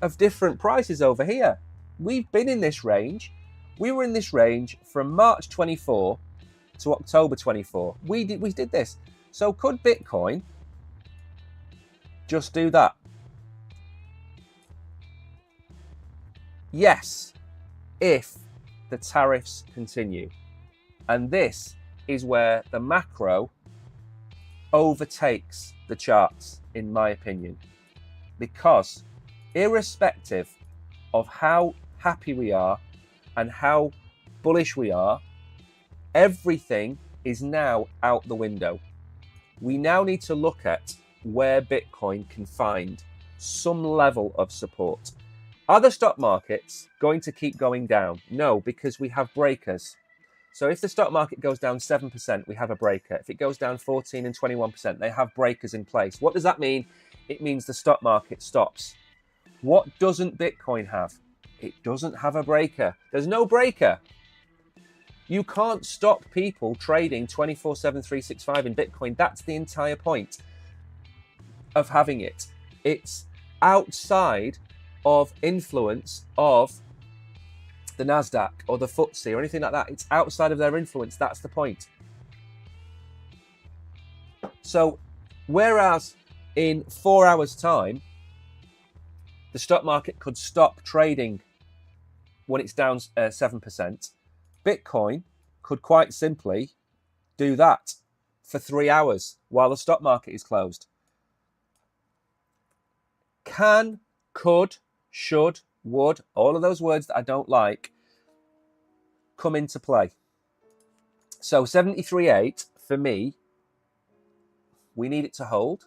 of different prices over here. We've been in this range. We were in this range from March 24 to October 24. We did this. So could Bitcoin just do that? Yes, if the tariffs continue. And this is where the macro overtakes the charts, in my opinion. Because irrespective of how happy we are and how bullish we are, everything is now out the window. We now need to look at where Bitcoin can find some level of support. Are the stock markets going to keep going down? No, because we have breakers. So if the stock market goes down 7%, we have a breaker. If it goes down 14 and 21%, they have breakers in place. What does that mean? It means the stock market stops. What doesn't Bitcoin have? It doesn't have a breaker. There's no breaker. You can't stop people trading 24/7, 365 in Bitcoin. That's the entire point of having it. It's outside of influence of the NASDAQ or the FTSE or anything like that. It's outside of their influence. That's the point. So, whereas in 4 hours' time, the stock market could stop trading when it's down 7%, Bitcoin could quite simply do that for 3 hours while the stock market is closed. Can, could, should, would, all of those words that I don't like come into play. So 73.8 for me, we need it to hold.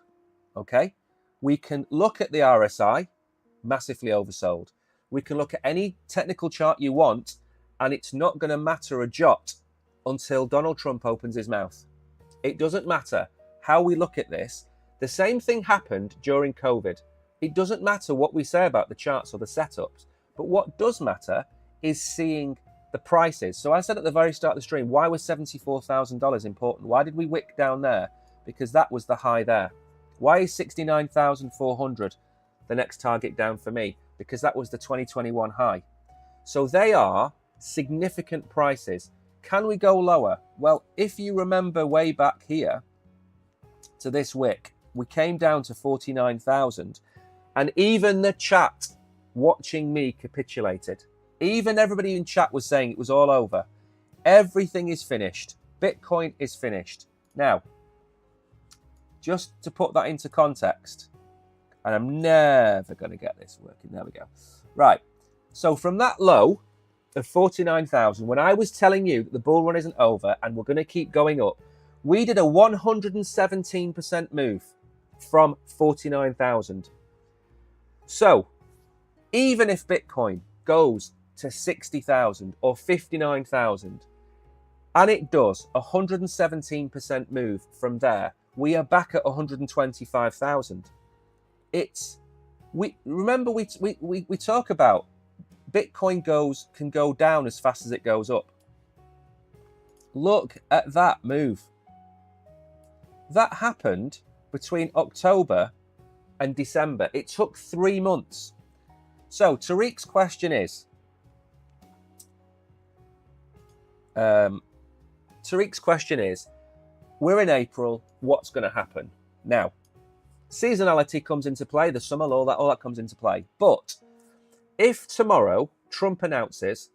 Okay. We can look at the RSI, massively oversold. We can look at any technical chart you want, and it's not going to matter a jot until Donald Trump opens his mouth. It doesn't matter how we look at this. The same thing happened during COVID. It doesn't matter what we say about the charts or the setups, but what does matter is seeing the prices. So I said at the very start of the stream, why was $74,000 important? Why did we wick down there? Because that was the high there. Why is 69,400 the next target down for me? Because that was the 2021 high. So they are significant prices. Can we go lower? Well, if you remember way back here to this wick, we came down to 49,000. And even the chat watching me capitulated. Even everybody in chat was saying it was all over. Everything is finished. Bitcoin is finished. Now, just to put that into context, and I'm never going to get this working. There we go. Right. So from that low of 49,000, when I was telling you that the bull run isn't over and we're going to keep going up, we did a 117% move from 49,000. So, even if Bitcoin goes to 60,000 or 59,000, and it does a 117% move from there, we are back at 125,000. We talk about Bitcoin can go down as fast as it goes up. Look at that move. That happened between October and December. It took 3 months. So Tariq's question is, Tariq's question is, we're in April, what's going to happen? Now, seasonality comes into play, the summer, all that comes into play. But if tomorrow Trump announces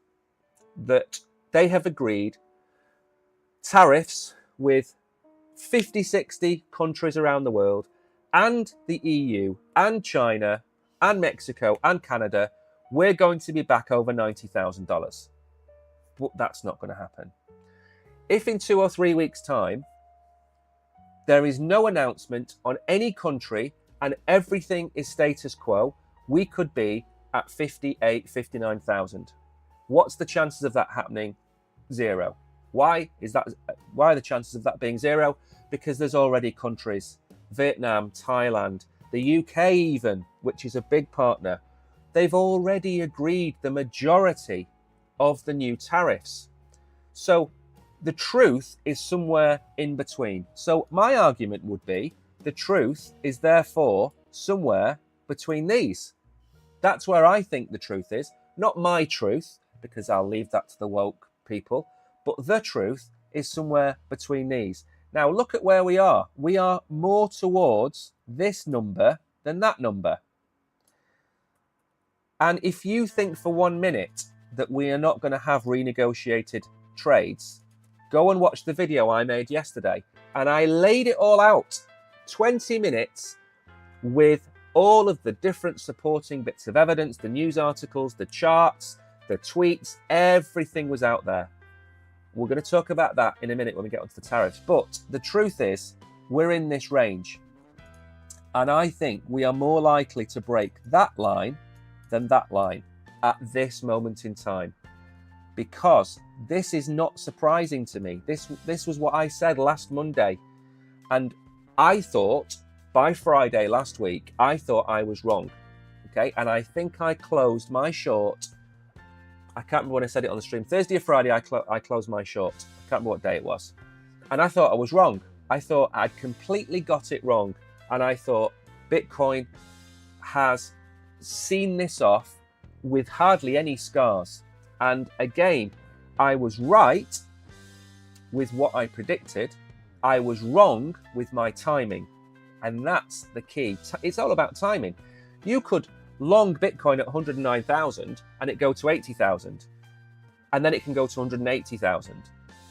that they have agreed tariffs with 50, 60 countries around the world, and the EU, and China, and Mexico, and Canada, we're going to be back over $90,000. But that's not going to happen. If in 2 or 3 weeks' time, there is no announcement on any country and everything is status quo, we could be at 58, 59,000. What's the chances of that happening? 0. Why are the chances of that being 0? Because there's already countries, Vietnam, Thailand, the UK even, which is a big partner, they've already agreed the majority of the new tariffs. So the truth is somewhere in between. So my argument would be the truth is therefore somewhere between these. That's where I think the truth is. Not my truth, because I'll leave that to the woke people, but the truth is somewhere between these. Now look at where we are. We are more towards this number than that number. And if you think for 1 minute that we are not going to have renegotiated trades, go and watch the video I made yesterday. And I laid it all out, 20 minutes, with all of the different supporting bits of evidence, the news articles, the charts, the tweets, everything was out there. We're going to talk about that in a minute when we get onto the tariffs. But the truth is, we're in this range. And I think we are more likely to break that line than that line at this moment in time. Because this is not surprising to me. This was what I said last Monday. And I thought, by Friday last week, I thought I was wrong. Okay, and I think I closed my short. I can't remember when I said it on the stream. Thursday or Friday, I closed my short. I can't remember what day it was. And I thought I was wrong. I thought I'd completely got it wrong. And I thought Bitcoin has seen this off with hardly any scars. And again, I was right with what I predicted. I was wrong with my timing. And that's the key. It's all about timing. You could long Bitcoin at 109,000 and it go to 80,000. And then it can go to 180,000.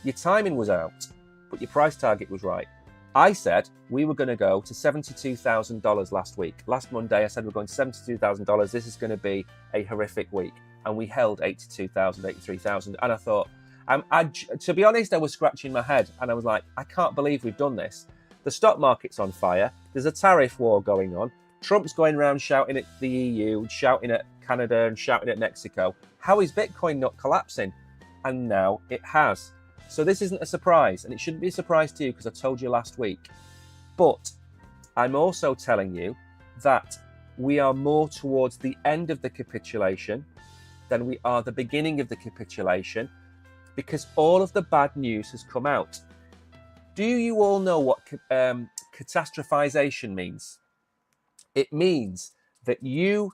Your timing was out, but your price target was right. I said we were going to go to $72,000 last week. Last Monday, I said we're going to $72,000. This is going to be a horrific week. And we held 82,000, 83,000. And I thought, to be honest, I was scratching my head. And I was like, I can't believe we've done this. The stock market's on fire. There's a tariff war going on. Trump's going around shouting at the EU, shouting at Canada and shouting at Mexico. How is Bitcoin not collapsing? And now it has. So this isn't a surprise, and it shouldn't be a surprise to you because I told you last week. But I'm also telling you that we are more towards the end of the capitulation than we are the beginning of the capitulation, because all of the bad news has come out. Do you all know what catastrophization means? It means that you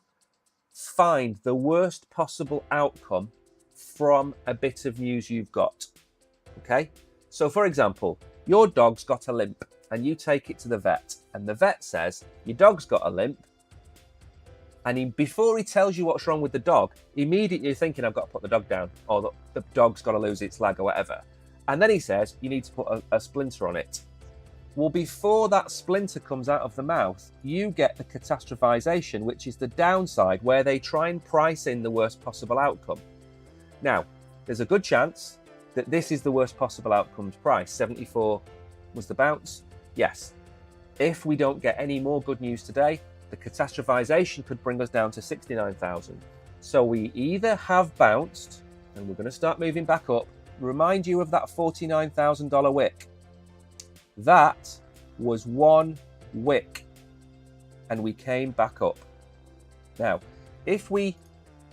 find the worst possible outcome from a bit of news you've got. Okay? So, for example, your dog's got a limp and you take it to the vet, and the vet says, your dog's got a limp. And before he tells you what's wrong with the dog, immediately you're thinking, I've got to put the dog down, or the dog's got to lose its leg or whatever. And then he says, you need to put a splinter on it. Well, before that splinter comes out of the mouth, you get the catastrophization, which is the downside, where they try and price in the worst possible outcome. Now, there's a good chance that this is the worst possible outcome's price. 74 was the bounce. Yes. If we don't get any more good news today, the catastrophization could bring us down to 69,000. So we either have bounced, and we're going to start moving back up. Remind you of that $49,000 wick. That was one wick, and we came back up. Now, if we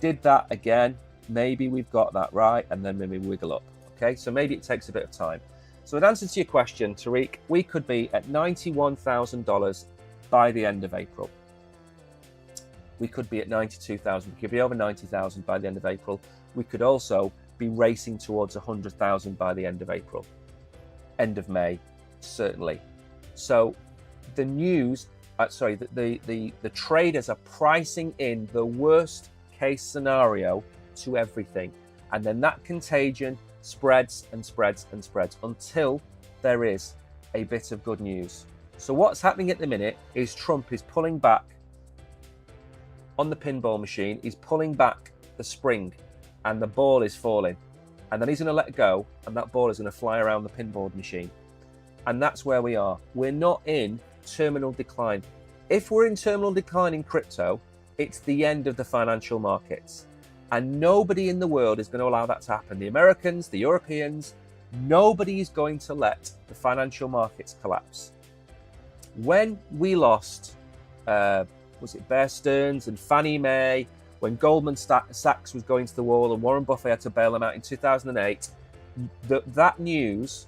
did that again, maybe we've got that right, and then maybe wiggle up. Okay, so maybe it takes a bit of time. So in answer to your question, Tariq, we could be at $91,000 by the end of April. We could be at 92,000. We could be over 90,000 by the end of April. We could also be racing towards 100,000 by the end of April, end of May, certainly. So the news, the traders are pricing in the worst case scenario to everything. And then that contagion spreads and spreads and spreads until there is a bit of good news. So what's happening at the minute is Trump is pulling back on the pinball machine. He's pulling back the spring and the ball is falling. And then he's going to let go and that ball is going to fly around the pinball machine. And that's where we are. We're not in terminal decline. If we're in terminal decline in crypto, it's the end of the financial markets. And nobody in the world is going to allow that to happen. The Americans, the Europeans, nobody is going to let the financial markets collapse. When we lost, was it Bear Stearns and Fannie Mae, when Goldman Sachs was going to the wall and Warren Buffett had to bail them out in 2008, that news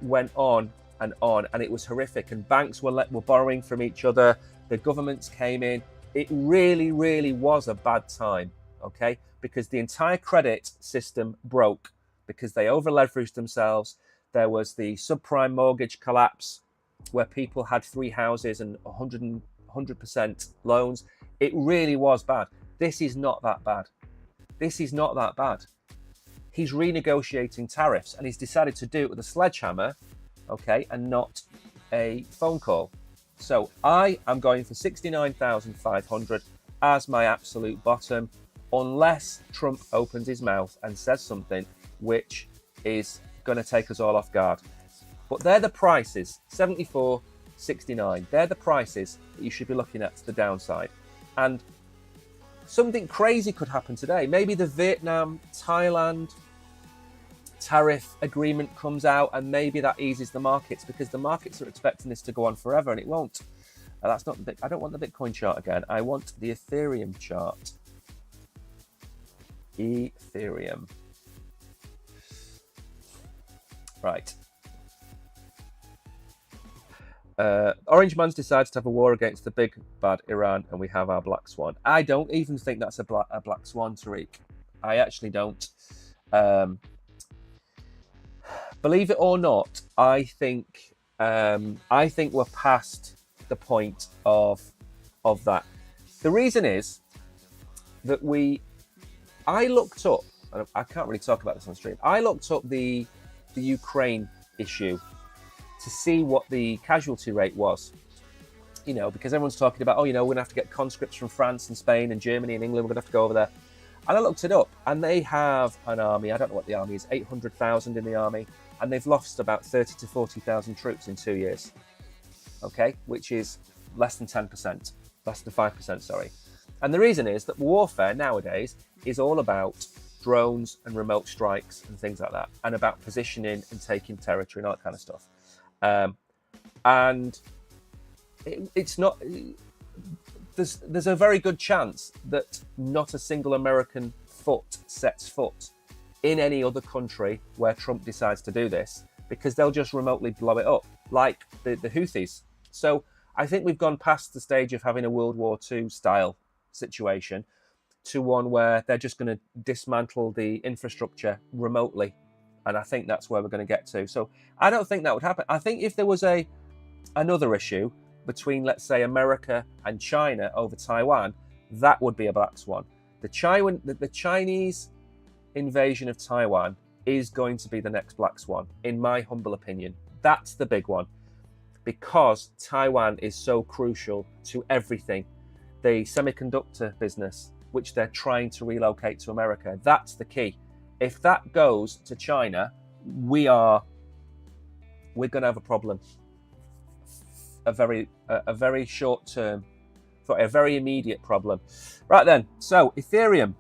went on, and it was horrific. And banks were borrowing from each other. The governments came in. It really, really was a bad time, okay? Because the entire credit system broke because they over-leveraged themselves. There was the subprime mortgage collapse where people had 3 houses and 100% loans. It really was bad. This is not that bad. This is not that bad. He's renegotiating tariffs and he's decided to do it with a sledgehammer, okay, and not a phone call. So I am going for 69,500 as my absolute bottom, unless Trump opens his mouth and says something which is going to take us all off guard. But they're the prices, 74.69. They're the prices that you should be looking at to the downside. And something crazy could happen today. Maybe the Vietnam, Thailand tariff agreement comes out and maybe that eases the markets, because the markets are expecting this to go on forever and it won't. That's not the I don't want the Bitcoin chart again. I want the Ethereum chart. Ethereum. Right. Orange Man's decides to have a war against the big bad Iran, and we have our black swan. I don't even think that's a black swan, Tariq. I actually don't. Believe it or not, I think we're past the point of that. The reason is that I looked up. I can't really talk about this on stream. I looked up the Ukraine issue to see what the casualty rate was, because everyone's talking about, we're going to have to get conscripts from France and Spain and Germany and England, we're going to have to go over there. And I looked it up, and they have an army, I don't know what the army is, 800,000 in the army, and they've lost about 30 to 40,000 troops in 2 years, okay, which is less than 10%, less than 5%, sorry. And the reason is that warfare nowadays is all about drones and remote strikes and things like that, and about positioning and taking territory and all that kind of stuff. And it's not. There's a very good chance that not a single American foot sets foot in any other country where Trump decides to do this, because they'll just remotely blow it up, like the Houthis. So I think we've gone past the stage of having a World War II style situation to one where they're just going to dismantle the infrastructure remotely. And I think that's where we're going to get to. So I don't think that would happen. I think if there was another issue between, let's say, America and China over Taiwan, that would be a black swan. The Chinese invasion of Taiwan is going to be the next black swan, in my humble opinion. That's the big one, because Taiwan is so crucial to everything. The semiconductor business, which they're trying to relocate to America, that's the key. If that goes to China, we're going to have a problem. A very short term, a very immediate problem. Right then, so Ethereum,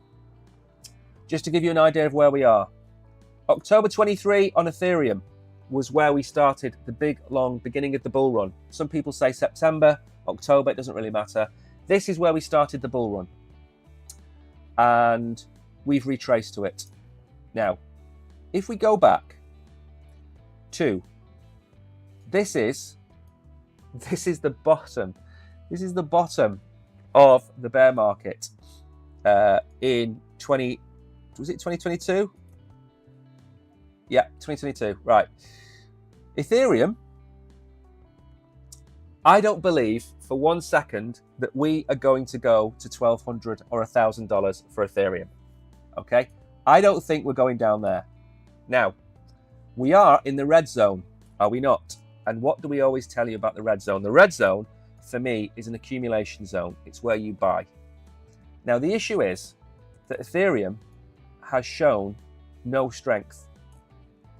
just to give you an idea of where we are. October 23 on Ethereum was where we started the big, long beginning of the bull run. Some people say September, October, it doesn't really matter. This is where we started the bull run. And we've retraced to it. Now, if we go back to this is the bottom. This is the bottom of the bear market in 2022? Yeah, 2022. Right. Ethereum, I don't believe for 1 second that we are going to go to $1,200 or $1,000 for Ethereum. Okay? I don't think we're going down there. Now, we are in the red zone, are we not? And what do we always tell you about the red zone? The red zone, for me, is an accumulation zone. It's where you buy. Now, the issue is that Ethereum has shown no strength.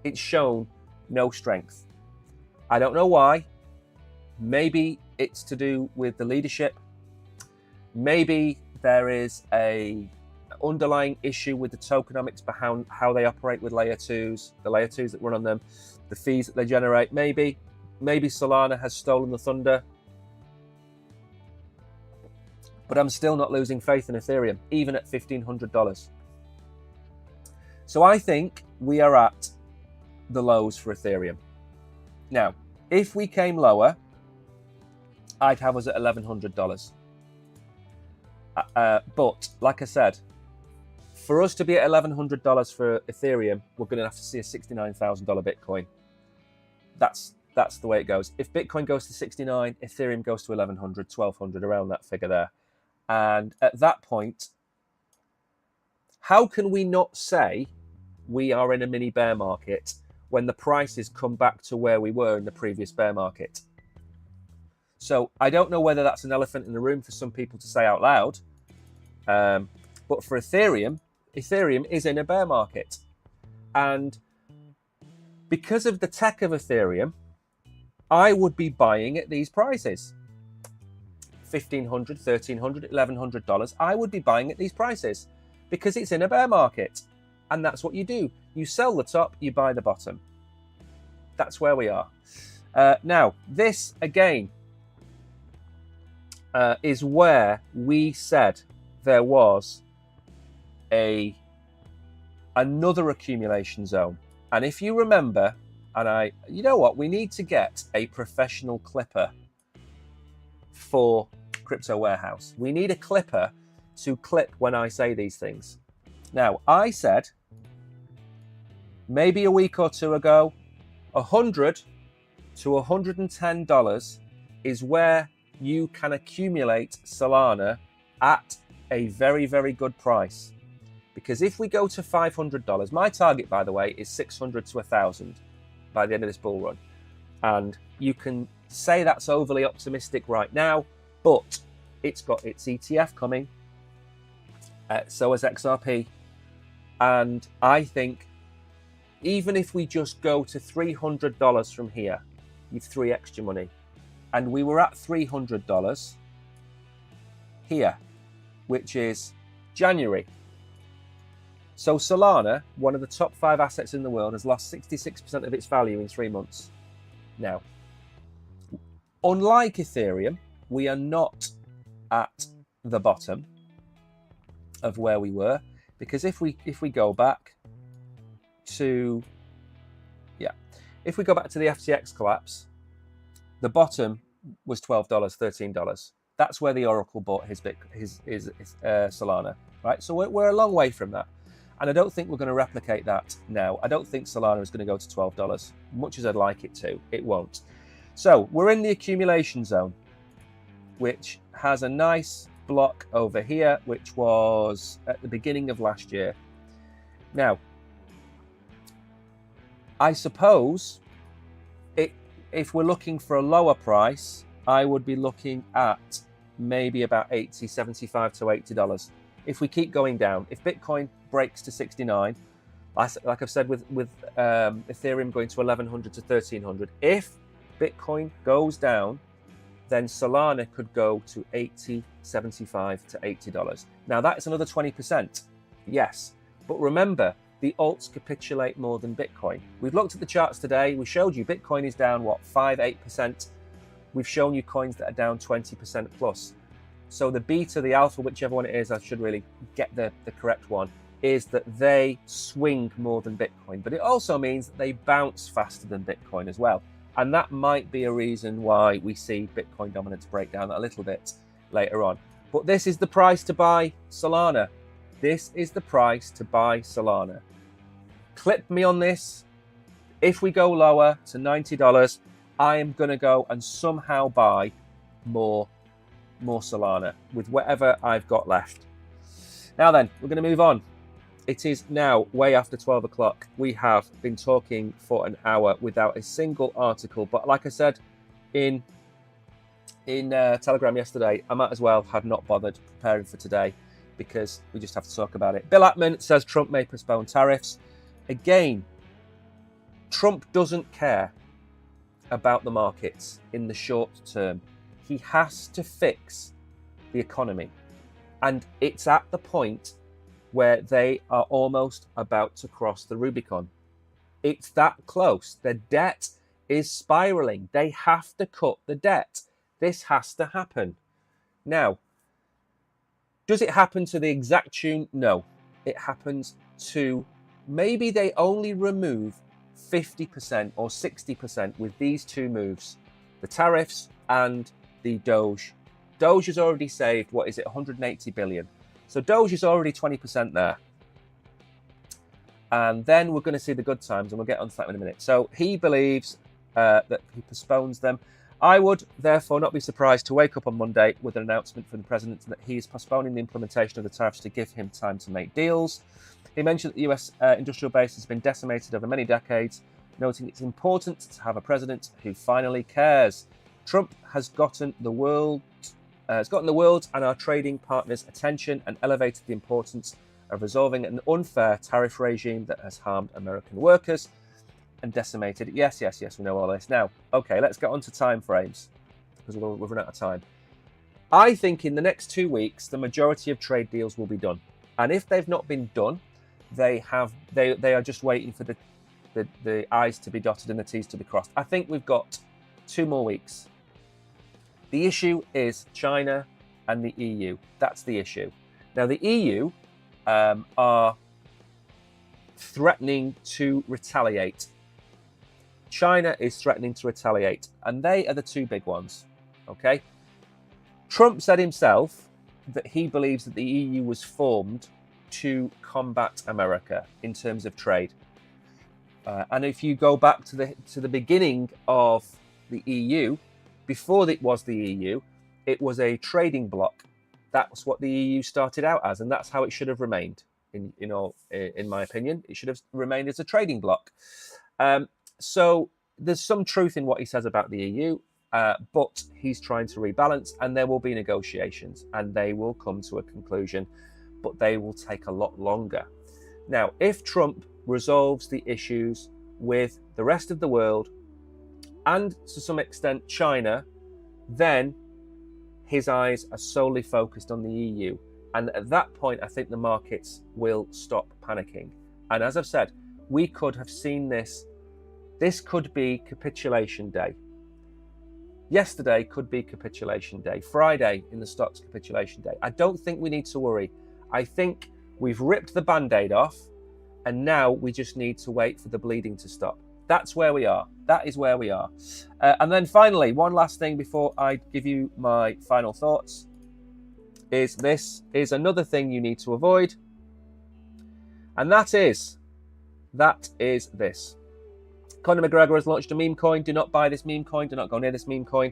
It's shown no strength. I don't know why. Maybe it's to do with the leadership. Maybe there is a underlying issue with the tokenomics behind how they operate with layer 2s, the layer 2s that run on them, the fees that they generate. Maybe Solana has stolen the thunder. But I'm still not losing faith in Ethereum, even at $1,500. So I think we are at the lows for Ethereum. Now, if we came lower, I'd have us at $1,100. But like I said, for us to be at $1,100 for Ethereum, we're going to have to see a $69,000 Bitcoin. That's the way it goes. If Bitcoin goes to 69, Ethereum goes to 1,100, 1,200, around that figure there. And at that point, how can we not say we are in a mini bear market when the prices come back to where we were in the previous bear market? So I don't know whether that's an elephant in the room for some people to say out loud. But for Ethereum is in a bear market. And because of the tech of Ethereum, I would be buying at these prices. $1,500, $1,300, $1,100. I would be buying at these prices because it's in a bear market. And that's what you do. You sell the top, you buy the bottom. That's where we are. Now, this, again, is where we said there was another accumulation zone. And if you remember, you know what, we need to get a professional clipper for Crypto Warehouse. We need a clipper to clip when I say these things. Now, I said maybe a week or two ago, $100 to $110 is where you can accumulate Solana at a very, very good price. Because if we go to $500, my target, by the way, is $600 to $1,000 by the end of this bull run. And you can say that's overly optimistic right now, but it's got its ETF coming. So has XRP. And I think even if we just go to $300 from here, you've 3x your money. And we were at $300 here, which is January. So Solana, one of the top 5 assets in the world, has lost 66% of its value in 3 months. Now, unlike Ethereum, we are not at the bottom of where we were, because if we go back to if we go back to the FTX collapse, the bottom was $12, $13. That's where the Oracle bought his Solana, right? So we're a long way from that. And I don't think we're going to replicate that now. I don't think Solana is going to go to $12. Much as I'd like it to, it won't. So we're in the accumulation zone, which has a nice block over here, which was at the beginning of last year. Now, I suppose if we're looking for a lower price, I would be looking at maybe about $75 to $80. If we keep going down, if Bitcoin breaks to 69, like I've said with Ethereum going to 1,100 to 1,300, if Bitcoin goes down, then Solana could go to $80, $75 to $80. Now that's another 20%, yes, but remember, the alts capitulate more than Bitcoin. We've looked at the charts today. We showed you Bitcoin is down, 5-8%. We've shown you coins that are down 20% plus. So the beta, the alpha, whichever one it is, I should really get the correct one, is that they swing more than Bitcoin. But it also means that they bounce faster than Bitcoin as well. And that might be a reason why we see Bitcoin dominance break down a little bit later on. But this is the price to buy Solana. This is the price to buy Solana. Clip me on this If we go lower to $90, I am going to go and somehow buy more Solana with whatever I've got left. Now then, we're going to move on. It is now way after 12 o'clock. We have been talking for an hour without a single article. But like I said in Telegram yesterday, I might as well have not bothered preparing for today because we just have to talk about it. Bill Ackman says Trump may postpone tariffs. Again, Trump doesn't care about the markets in the short term. He has to fix the economy. And it's at the point where they are almost about to cross the Rubicon. It's that close. The debt is spiraling. They have to cut the debt. This has to happen. Now, does it happen to the exact tune? No. It happens to maybe they only remove 50% or 60% with these two moves, the tariffs and the Doge. Doge has already saved, what is it, 180 billion. So Doge is already 20% there. And then we're going to see the good times, and we'll get on to that in a minute. So he believes that he postpones them. I would therefore not be surprised to wake up on Monday with an announcement from the president that he is postponing the implementation of the tariffs to give him time to make deals. He mentioned that the US industrial base has been decimated over many decades, noting it's important to have a president who finally cares. Trump has gotten the world and our trading partners' attention and elevated the importance of resolving an unfair tariff regime that has harmed American workers and decimated. Yes, we know all this. Now, okay, let's get on to time frames because we've run out of time. I think in the next 2 weeks, the majority of trade deals will be done. And if they've not been done, they are just waiting for the I's to be dotted and the T's to be crossed. I think we've got 2 more weeks. The issue is China and the EU. That's the issue. Now, the EU are threatening to retaliate. China is threatening to retaliate, and they are the 2 big ones. Okay? Trump said himself that he believes that the EU was formed to combat America in terms of trade. And if you go back to the beginning of the EU, before it was the EU, it was a trading bloc. That's what the EU started out as, and that's how it should have remained. In my opinion, it should have remained as a trading bloc. So there's some truth in what he says about the EU, but he's trying to rebalance, and there will be negotiations, and they will come to a conclusion, but they will take a lot longer. Now, if Trump resolves the issues with the rest of the world, and to some extent China, then his eyes are solely focused on the EU. And at that point, I think the markets will stop panicking. And as I've said, we could have seen this. This could be capitulation day. Yesterday could be capitulation day. Friday in the stocks, capitulation day. I don't think we need to worry. I think we've ripped the Band-Aid off, and now we just need to wait for the bleeding to stop. That's where we are. That is where we are. And then finally, one last thing before I give you my final thoughts is this is another thing you need to avoid. And that is this. Conor McGregor has launched a meme coin. Do not buy this meme coin. Do not go near this meme coin.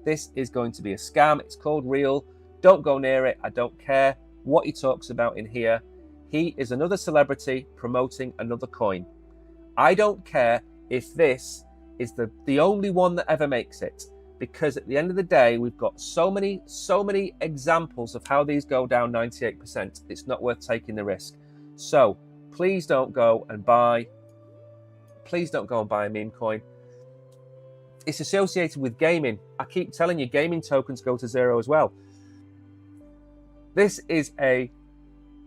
This is going to be a scam. It's called Real. Don't go near it. I don't care what he talks about in here. He is another celebrity promoting another coin. I don't care if this is the only one that ever makes it, because at the end of the day, we've got so many examples of how these go down 98%. It's not worth taking the risk. So please don't go and buy a meme coin. It's associated with gaming. I keep telling you, gaming tokens go to zero as well. This is a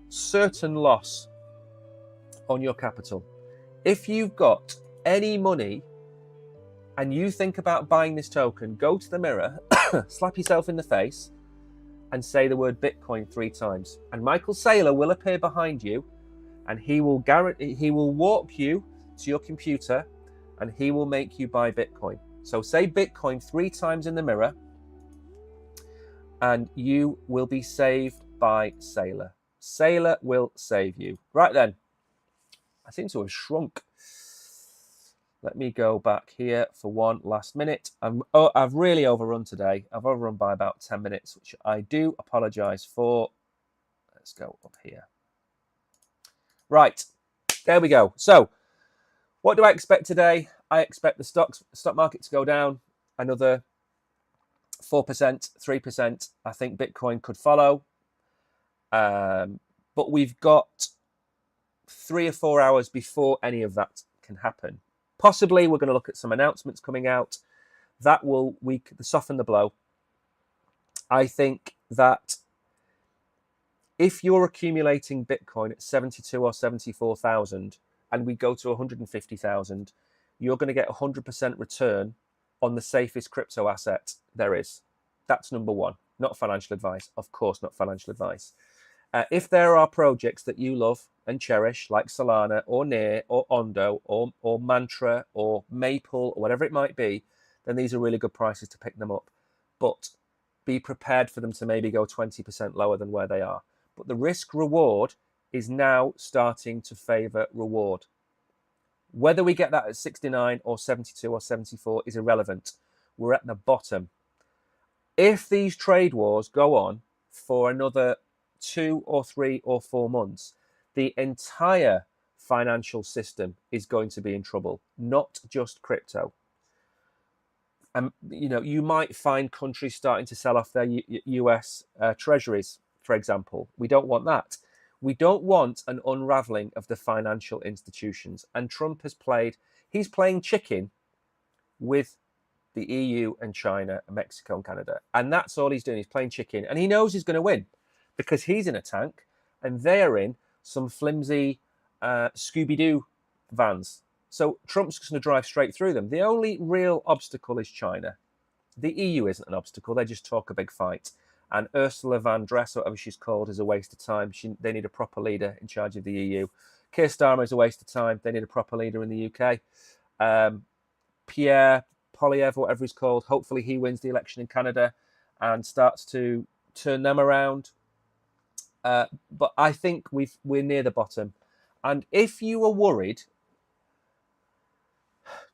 certain loss on your capital. If you've got any money and you think about buying this token, go to the mirror, slap yourself in the face, and say the word Bitcoin 3 times. And Michael Saylor will appear behind you, and he will walk you to your computer, and he will make you buy Bitcoin. So say Bitcoin 3 times in the mirror, and you will be saved by Saylor. Saylor will save you. Right then, I seem to have shrunk. Let me go back here for one last minute. I've really overrun today. I've overrun by about 10 minutes, which I do apologize for. Let's go up here. Right, there we go. So what do I expect today? I expect the stock market to go down another 4%, 3%. I think Bitcoin could follow. But we've got 3 or 4 hours before any of that can happen. Possibly we're going to look at some announcements coming out that will soften the blow. I think that if you're accumulating Bitcoin at 72 or 74,000 and we go to 150,000, you're going to get 100% return on the safest crypto asset there is. That's number one. Not financial advice. Of course, not financial advice. If there are projects that you love and cherish, like Solana or Near or Ondo or Mantra or Maple or whatever it might be, then these are really good prices to pick them up. But be prepared for them to maybe go 20% lower than where they are. But the risk reward is now starting to favor reward. Whether we get that at 69 or 72 or 74 is irrelevant. We're at the bottom. If these trade wars go on for another 2 or 3 or 4 months, the entire financial system is going to be in trouble, not just crypto. You might find countries starting to sell off their US treasuries, for example. We don't want that. We don't want an unraveling of the financial institutions. And Trump he's playing chicken with the EU and China and Mexico and Canada. And that's all he's doing. He's playing chicken. And he knows he's going to win because he's in a tank and they're in some flimsy Scooby-Doo vans. So Trump's just going to drive straight through them. The only real obstacle is China. The EU isn't an obstacle. They just talk a big fight. And Ursula von der Leyen, whatever she's called, is a waste of time. They need a proper leader in charge of the EU. Keir Starmer is a waste of time. They need a proper leader in the UK. Pierre Poilievre, whatever he's called, hopefully he wins the election in Canada and starts to turn them around. But I think we're near the bottom. And if you are worried,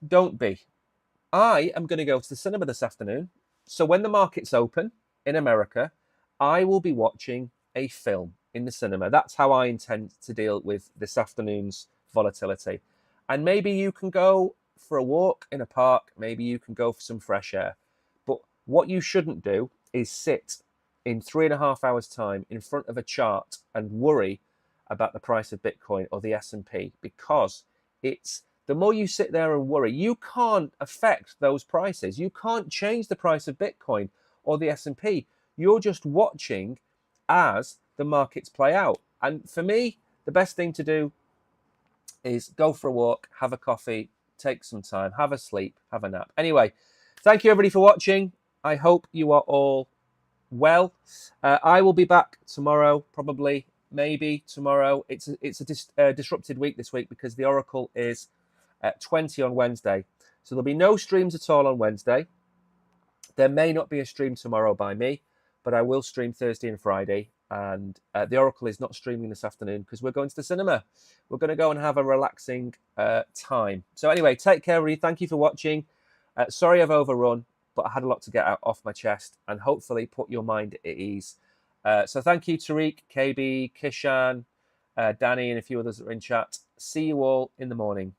don't be. I am going to go to the cinema this afternoon. So when the markets open in America, I will be watching a film in the cinema. That's how I intend to deal with this afternoon's volatility. And maybe you can go for a walk in a park. Maybe you can go for some fresh air. But what you shouldn't do is sit in 3.5 hours' time in front of a chart and worry about the price of Bitcoin or the S&P, because the more you sit there and worry, you can't affect those prices. You can't change the price of Bitcoin or the S&P. You're just watching as the markets play out. And for me, the best thing to do is go for a walk, have a coffee, take some time, have a sleep, have a nap. Anyway, thank you everybody for watching. I hope you are all well. I will be back tomorrow, probably, maybe tomorrow. It's a disrupted week this week because the Oracle is at 20 on Wednesday. So there'll be no streams at all on Wednesday. There may not be a stream tomorrow by me, but I will stream Thursday and Friday. And the Oracle is not streaming this afternoon because we're going to the cinema. We're going to go and have a relaxing time. So anyway, take care, everybody. Thank you for watching. Sorry I've overrun, but I had a lot to get off my chest and hopefully put your mind at ease. So thank you, Tariq, KB, Kishan, Danny, and a few others that are in chat. See you all in the morning.